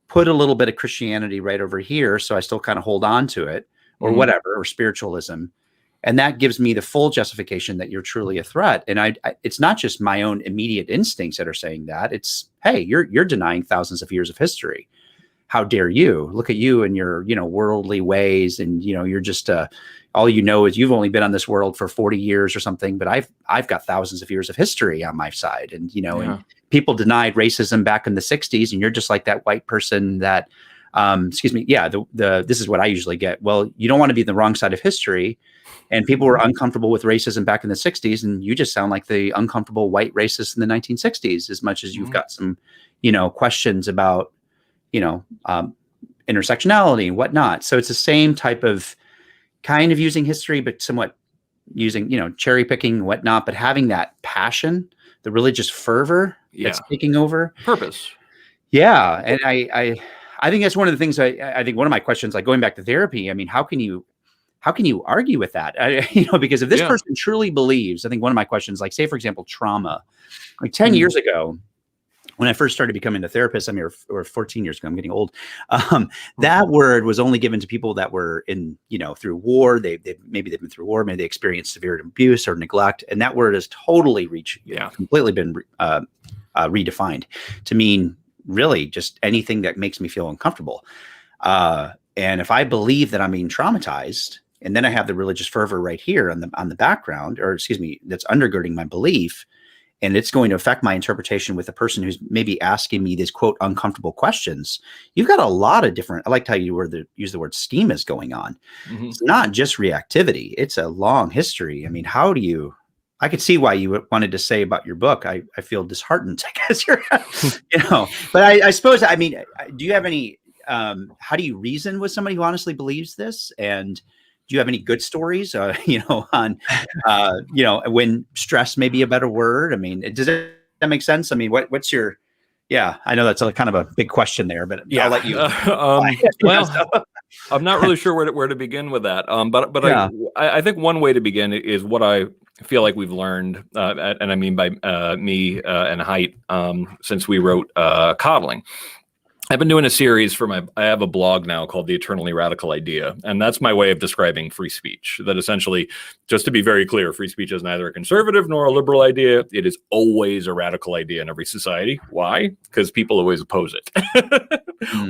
put a little bit of Christianity right over here, so I still kind of hold on to it, or whatever, or spiritualism, and that gives me the full justification that you're truly a threat. And it's not just my own immediate instincts that are saying that. It's, hey, you're denying thousands of years of history. How dare you? Look at you and your, worldly ways. And, you're just, all is you've only been on this world for 40 years or something, but I've got thousands of years of history on my side. And, and people denied racism back in the 60s. And you're just like that white person that, excuse me. Yeah. This is what I usually get. Well, you don't want to be on the wrong side of history. And people were uncomfortable with racism back in the 60s. And you just sound like the uncomfortable white racist in the 1960s, as much as you've got some, questions about, intersectionality and whatnot. So it's the same type of kind of using history, but somewhat using, cherry picking and whatnot, but having that passion, the religious fervor that's taking over. Purpose. Yeah. And I think that's one of the things I think one of my questions, like going back to therapy, I mean, how can you argue with that? Because if this person truly believes, I think one of my questions, like say, for example, trauma, like 10 years ago, when I first started becoming a therapist, I mean, or 14 years ago, I'm getting old. That word was only given to people that were in, through war. Maybe they've been through war, maybe they experienced severe abuse or neglect, and that word has totally completely been redefined to mean really just anything that makes me feel uncomfortable. And if I believe that I'm being traumatized, and then I have the religious fervor right here on the background, or excuse me, that's undergirding my belief, and it's going to affect my interpretation with a person who's maybe asking me these quote uncomfortable questions. You've got a lot of different. I liked how you use the word schemas going on. Mm-hmm. It's not just reactivity; it's a long history. I mean, how do you? I could see why you wanted to say about your book. I feel disheartened. I guess you're, But I suppose. I mean, do you have any? How do you reason with somebody who honestly believes this? And do you have any good stories, on, when stress may be a better word? I mean, does that make sense? I mean, what's your, I know that's kind of a big question there, but I'll let you. Well, I'm not really sure where to begin with that. But I think one way to begin is what I feel like we've learned, and I mean by me and Haidt, since we wrote Coddling. I've been doing a series I have a blog now called The Eternally Radical Idea, and that's my way of describing free speech. That essentially, just to be very clear, free speech is neither a conservative nor a liberal idea. It is always a radical idea in every society. Why? Because people always oppose it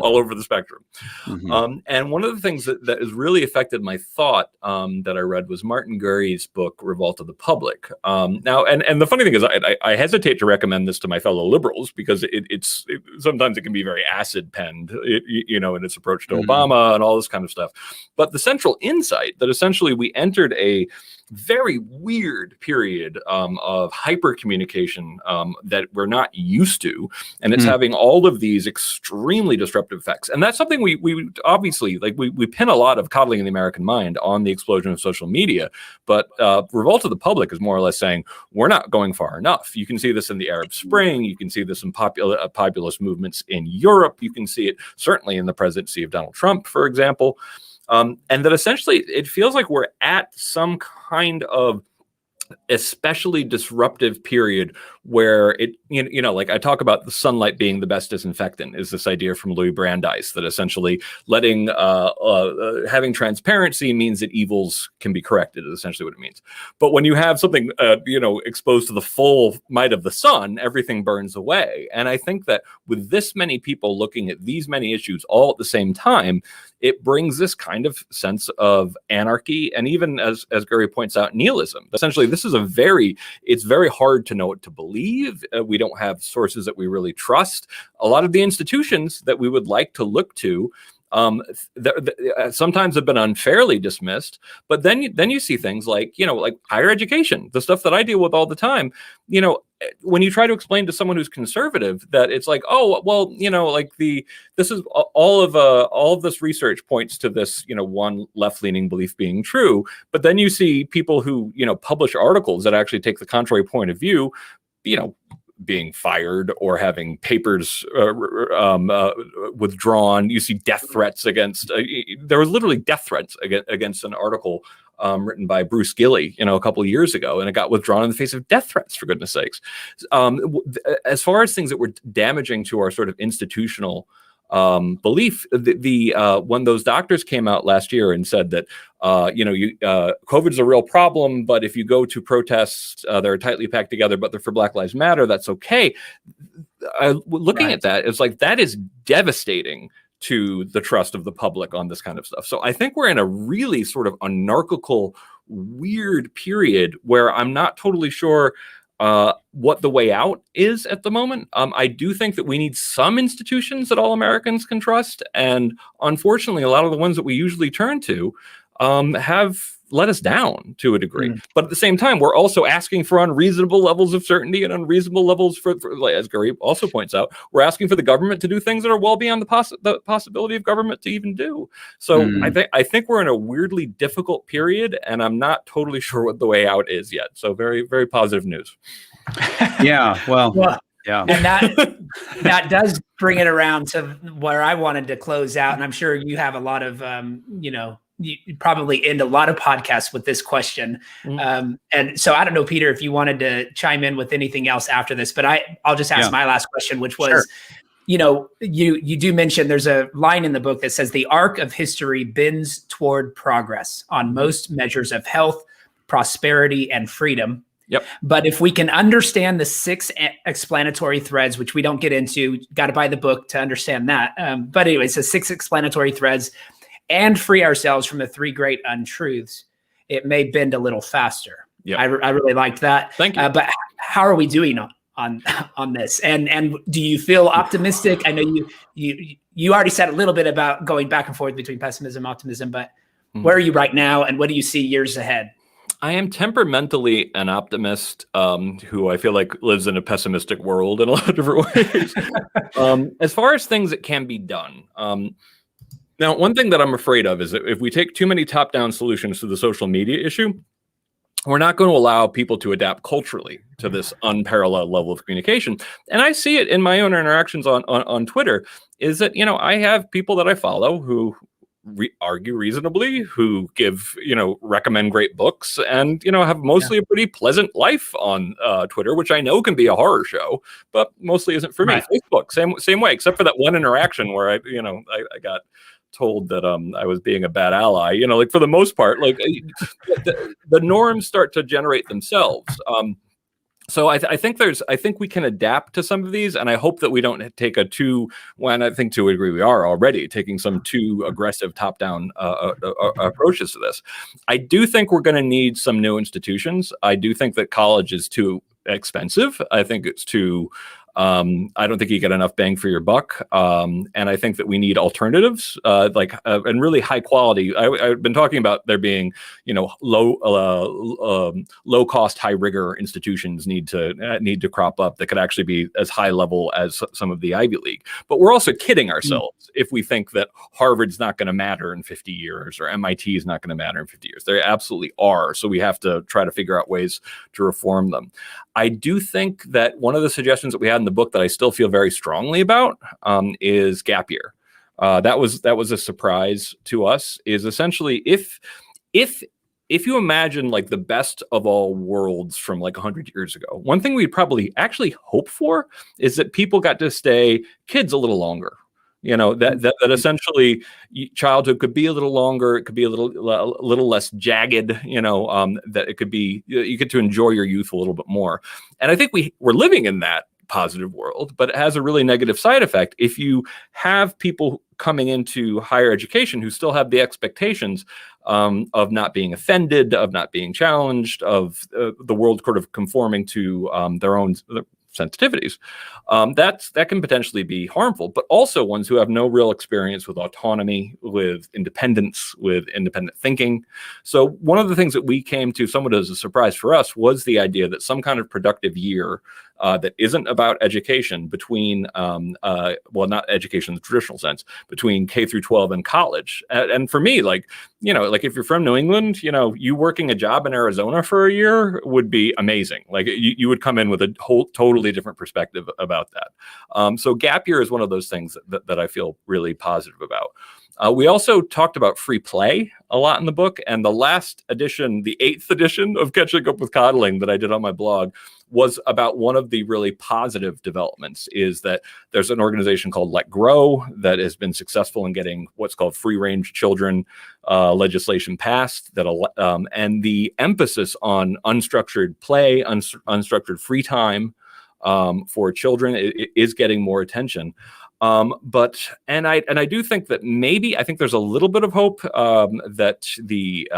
all over the spectrum. Mm-hmm. And one of the things that has really affected my thought that I read was Martin Gurry's book, Revolt of the Public. Now, and the funny thing is, I hesitate to recommend this to my fellow liberals because it's sometimes it can be very acid penned, in its approach to Obama and all this kind of stuff. But the central insight that essentially we entered a very weird period of hyper communication that we're not used to, and it's having all of these extremely disruptive effects. And that's something we obviously we pin a lot of coddling in the American mind on the explosion of social media. But Revolt of the Public is more or less saying we're not going far enough. You can see this in the Arab Spring. You can see this in populist movements in Europe. You can see it certainly in the presidency of Donald Trump, for example. And that essentially it feels like we're at some kind of especially disruptive period where it, like I talk about the sunlight being the best disinfectant is this idea from Louis Brandeis that essentially letting, having transparency means that evils can be corrected is essentially what it means. But when you have something, exposed to the full might of the sun, everything burns away. And I think that with this many people looking at these many issues all at the same time, it brings this kind of sense of anarchy. And even as Gurry points out, nihilism. Essentially, this is it's very hard to know what to believe. We don't have sources that we really trust. A lot of the institutions that we would like to look to sometimes have been unfairly dismissed, but then you see things like higher education, the stuff that I deal with all the time. When you try to explain to someone who's conservative that it's like, oh well, this is all of this research points to this one left-leaning belief being true, but then you see people who publish articles that actually take the contrary point of view, being fired or having papers withdrawn. You see death threats against. There was literally death threats against an article written by Bruce Gilley, a couple of years ago, and it got withdrawn in the face of death threats. For goodness sakes, as far as things that were damaging to our sort of institutional belief, when those doctors came out last year and said that COVID is a real problem, but if you go to protests, they're tightly packed together, but they're for Black Lives Matter, that's okay. Looking at that, it's like that is devastating to the trust of the public on this kind of stuff. So I think we're in a really sort of anarchical, weird period where I'm not totally sure what the way out is at the moment. I do think that we need some institutions that all Americans can trust. And unfortunately, a lot of the ones that we usually turn to have let us down to a degree. But at the same time, we're also asking for unreasonable levels of certainty and unreasonable levels for as Gurry also points out, we're asking for the government to do things that are well beyond the possibility of government to even do. So I think we're in a weirdly difficult period, and I'm not totally sure what the way out is yet. So very, very positive news. Yeah. Well, yeah. And that does bring it around to where I wanted to close out. And I'm sure you have a lot of, you probably end a lot of podcasts with this question. And so I don't know, Peter, if you wanted to chime in with anything else after this, but I'll just ask my last question, which was, you know, you do mention there's a line in the book that says the arc of history bends toward progress on most measures of health, prosperity, and freedom. Yep. But if we can understand the 6 explanatory threads, which we don't get into, got to buy the book to understand that. But anyway, so 6 explanatory threads, and free ourselves from the 3 great untruths, it may bend a little faster. Yep. I really liked that. Thank you. But how are we doing on this? And do you feel optimistic? I know you already said a little bit about going back and forth between pessimism, optimism, but where are you right now, and what do you see years ahead? I am temperamentally an optimist who I feel like lives in a pessimistic world in a lot of different ways. As far as things that can be done, now, one thing that I'm afraid of is that if we take too many top-down solutions to the social media issue, we're not going to allow people to adapt culturally to this unparalleled level of communication. And I see it in my own interactions on Twitter, is that, you know, I have people that I follow who argue reasonably, who give, you know, recommend great books, and, you know, have mostly a pretty pleasant life on Twitter, which I know can be a horror show, but mostly isn't for me. Facebook, same way, except for that one interaction where I got told that I was being a bad ally. You know, like, for the most part, like, the norms start to generate themselves. So I think we can adapt to some of these, and I hope that we don't take I think to a degree we are already taking some too aggressive top-down approaches to this. I do think we're going to need some new institutions. I do think that college is too expensive. I think it's too I don't think you get enough bang for your buck. And I think that we need alternatives, and really high quality. I've been talking about there being, you know, low cost, high rigor institutions need to crop up that could actually be as high level as some of the Ivy League. But we're also kidding ourselves if we think that Harvard's not going to matter in 50 years or MIT is not going to matter in 50 years. They absolutely are. So we have to try to figure out ways to reform them. I do think that one of the suggestions that we had in the book that I still feel very strongly about is gap year. That was a surprise to us. Is essentially if you imagine like the best of all worlds from like 100 years ago, one thing we'd probably actually hope for is that people got to stay kids a little longer. You know, that essentially childhood could be a little longer. It could be a little less jagged, you know, that it could be, you get to enjoy your youth a little bit more. And I think we're living in that positive world, but it has a really negative side effect. If you have people coming into higher education who still have the expectations of not being offended, of not being challenged, of the world sort of conforming to their own sensitivities, that can potentially be harmful, but also ones who have no real experience with autonomy, with independence, with independent thinking. So one of the things that we came to somewhat as a surprise for us was the idea that some kind of productive year that isn't about education between, not education in the traditional sense, between K through 12 and college. And for me, like, you know, like if you're from New England, you know, you working a job in Arizona for a year would be amazing. Like you would come in with a whole totally different perspective about that. So gap year is one of those things that I feel really positive about. We also talked about free play a lot in the book, and the last edition, the 8th edition of Catching Up with Coddling that I did on my blog, was about one of the really positive developments is that there's an organization called Let Grow that has been successful in getting what's called free-range children legislation passed, and the emphasis on unstructured play, unstructured free time for children is getting more attention. But I do think that I think there's a little bit of hope that the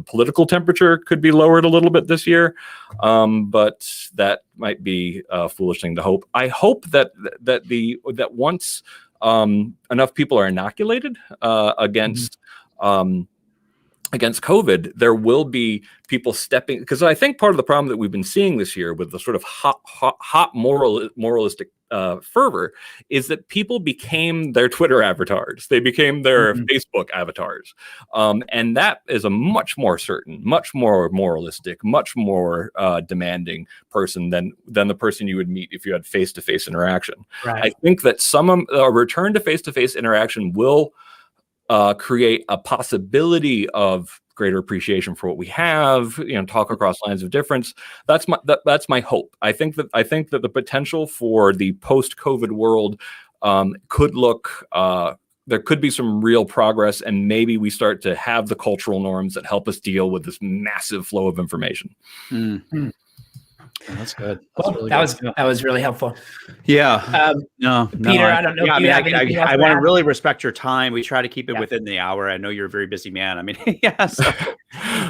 political temperature could be lowered a little bit this year, but that might be a foolish thing to hope. I hope that once enough people are inoculated against COVID, there will be people stepping, because I think part of the problem that we've been seeing this year with the sort of hot moralistic fervor is that people became their Twitter avatars. They became their Facebook avatars. And that is a much more certain, much more moralistic, much more demanding person than the person you would meet if you had face-to-face interaction. Right. I think that a return to face-to-face interaction will create a possibility of greater appreciation for what we have, talk across lines of difference. That's my hope. I think that the potential for the post-COVID world could look, there could be some real progress, and maybe we start to have the cultural norms that help us deal with this massive flow of information. Mm. That's good. That was really helpful. Yeah. Peter, I don't know. Yeah, if you have anything else I to want to add? really respect your time. We try to keep it within the hour. I know you're a very busy man. I mean, yeah. So,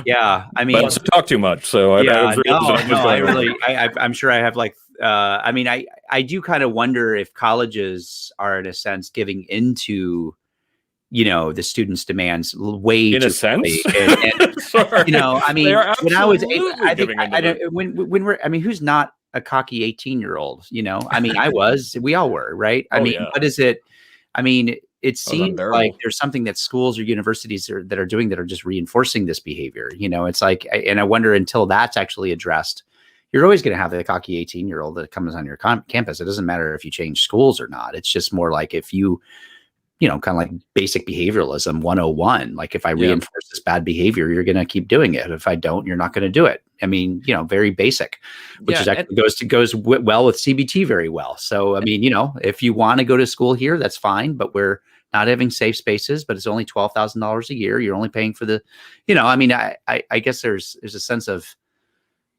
yeah. I mean, but I talk too much, so I'm sure I have like. I mean, I do kind of wonder if colleges are in a sense giving into, the students' demands way in too a sense. And, Sorry. I mean, when I was, I think, when we're, I mean, who's not a cocky 18-year-old? I mean, we all were, right? I mean, what is it? I mean, it seems like there's something that schools or universities that are doing that are just reinforcing this behavior. It's like, and I wonder until that's actually addressed, you're always going to have the cocky 18-year-old that comes on your campus. It doesn't matter if you change schools or not. It's just more like if you, kind of like basic behavioralism 101. Like if I reinforce this bad behavior, you're going to keep doing it. If I don't, you're not going to do it. I mean, very basic, which is actually goes well with CBT very well. So, I mean, if you want to go to school here, that's fine, but we're not having safe spaces, but it's only $12,000 a year. You're only paying for the, I mean, I guess there's a sense of,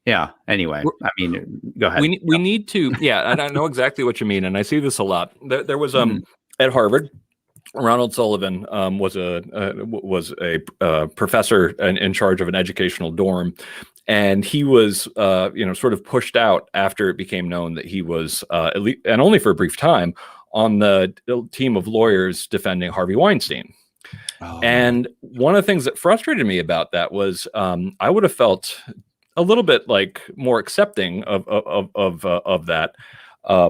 anyway, I mean, go ahead. We need to, and I know exactly what you mean. And I see this a lot. There was, at Harvard, Ronald Sullivan was a professor in charge of an educational dorm, and he was sort of pushed out after it became known that he was at least, and only for a brief time, on the team of lawyers defending Harvey Weinstein. And one of the things that frustrated me about that was I would have felt a little bit like more accepting of that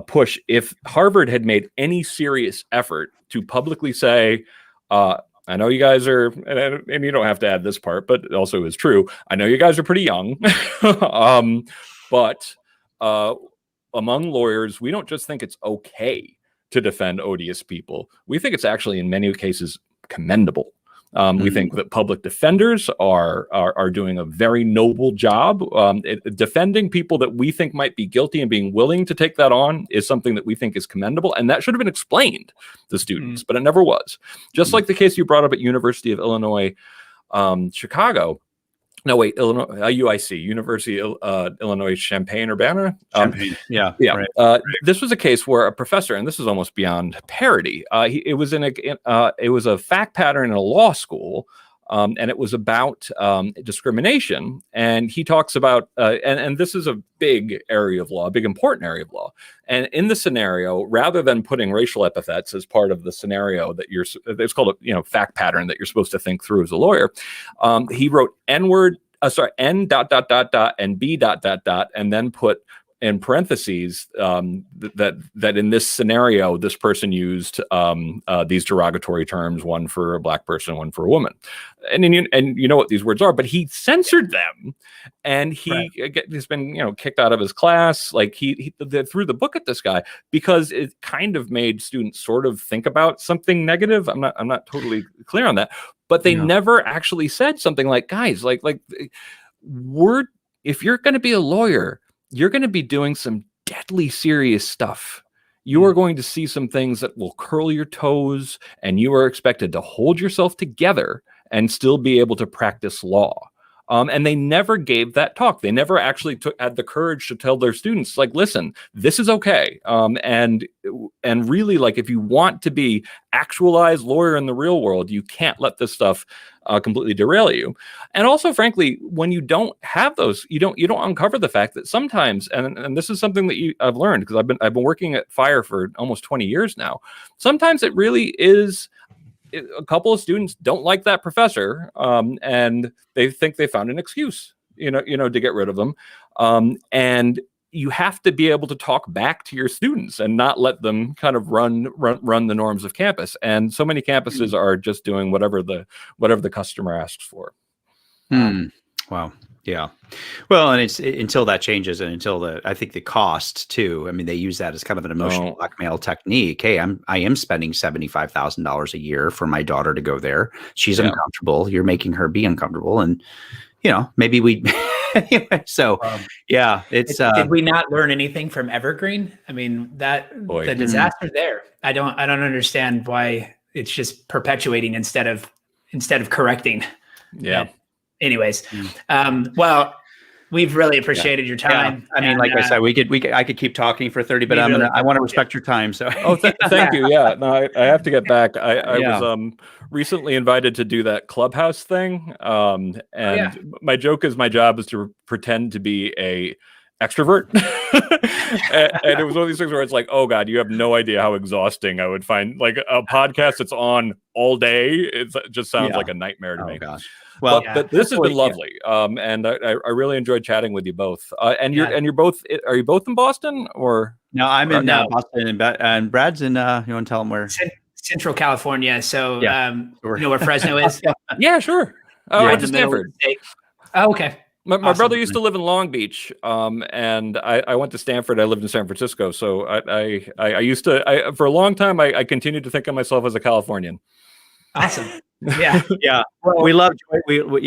push if Harvard had made any serious effort to publicly say, I know you guys are, and you don't have to add this part, but it also is true. I know you guys are pretty young, but among lawyers, we don't just think it's okay to defend odious people. We think it's actually in many cases commendable. We think that public defenders are doing a very noble job. Defending people that we think might be guilty and being willing to take that on is something that we think is commendable, and that should have been explained to students, but it never was. Just like the case you brought up at University of Illinois, Chicago. No, wait, Illinois, UIC, University of Illinois, Champaign-Urbana. Champaign, yeah. Right. This was a case where a professor, and this is almost beyond parody. It was a fact pattern in a law school, and it was about discrimination. And he talks about, and this is a big area of law, a big important area of law. And in the scenario, rather than putting racial epithets as part of the scenario it's called a fact pattern that you're supposed to think through as a lawyer, he wrote N-word, N ... and B ... and then put in parentheses that in this scenario, this person used these derogatory terms, one for a black person, one for a woman. And you know what these words are, but he censored them, and he's been kicked out of his class. Like he threw the book at this guy because it kind of made students sort of think about something negative. I'm not totally clear on that, but they never actually said something like, guys, like if you're going to be a lawyer, you're going to be doing some deadly serious stuff. You are going to see some things that will curl your toes, and you are expected to hold yourself together and still be able to practice law. And they never gave that talk. They never actually had the courage to tell their students, like, listen, this is okay. And really, like, if you want to be actualized lawyer in the real world, you can't let this stuff completely derail you. And also, frankly, when you don't have those, you don't uncover the fact that sometimes, and this is something that I've learned because I've been working at FIRE for almost 20 years now. Sometimes it really is. A couple of students don't like that professor, and they think they found an excuse, to get rid of them. And you have to be able to talk back to your students and not let them kind of run the norms of campus. And so many campuses are just doing whatever the customer asks for. Wow. Yeah. Well, and it's until that changes, and until I think the cost too. I mean, they use that as kind of an emotional blackmail technique. Hey, I am spending $75,000 a year for my daughter to go there. She's uncomfortable. You're making her be uncomfortable, and maybe we. Anyway, so yeah, it's. Did we not learn anything from Evergreen? I mean, the disaster there. I don't understand why it's just perpetuating instead of correcting. Yeah. Anyways, well, we've really appreciated your time. Yeah. I mean, like I said, I could keep talking for 30, but I want to respect your time. So, thank you. Yeah, no, I have to get back. I was recently invited to do that Clubhouse thing, and my joke is my job is to pretend to be a extrovert, and it was one of these things where it's like, oh God, you have no idea how exhausting I would find like a podcast that's on all day. It just sounds like a nightmare to me. Gosh. Well, but this has been lovely, and I really enjoyed chatting with you both. And you're both. Are you both in Boston or? No, I'm in Boston, and Brad's in. You want to tell him where? Central California. So, you know where Fresno is? Yeah, sure. I went to Stanford. Oh, okay. My brother used to live in Long Beach, and I went to Stanford. I lived in San Francisco, so I used to. For a long time, I continued to think of myself as a Californian. Awesome. Yeah. Yeah. Well, we love,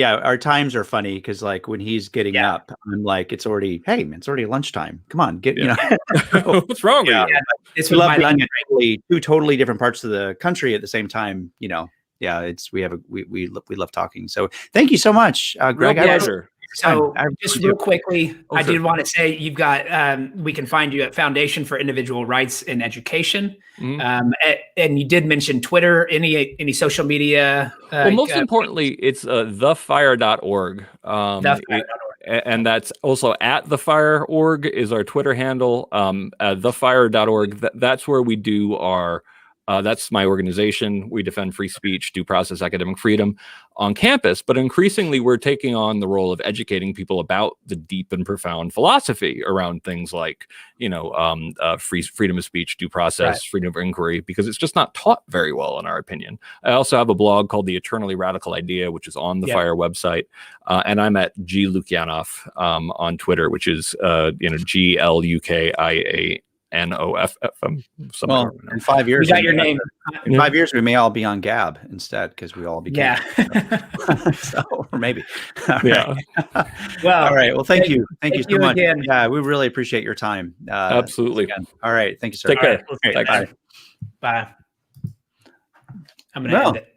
our times are funny because like when he's getting up, I'm like, it's already lunchtime. Come on, what's wrong with you? Yeah, it's we love being in two totally different parts of the country at the same time, we love talking. So thank you so much, Greg. Pleasure. So just real quickly, I did want to say you've got, we can find you at Foundation for Individual Rights in Education. And you did mention Twitter, any social media? Well, most importantly, it's thefire.org. And that's also at thefire.org is our Twitter handle. Thefire.org. That's where we do our, that's my organization. We defend free speech, due process, academic freedom on campus. But increasingly, we're taking on the role of educating people about the deep and profound philosophy around things like, freedom of speech, due process, freedom of inquiry, because it's just not taught very well, in our opinion. I also have a blog called The Eternally Radical Idea, which is on the Fire website. And I'm at G Lukianoff on Twitter, which is, GLUKIA. NOFF. Well, in 5 years, we got your name. In 5 years, we may all be on Gab instead because we all became. So, or maybe. All right. Well, all right. Well, thank you so much. Again. Yeah, we really appreciate your time. Absolutely. All right. Thank you, sir. Take care. Right. Bye. I'm going to end it.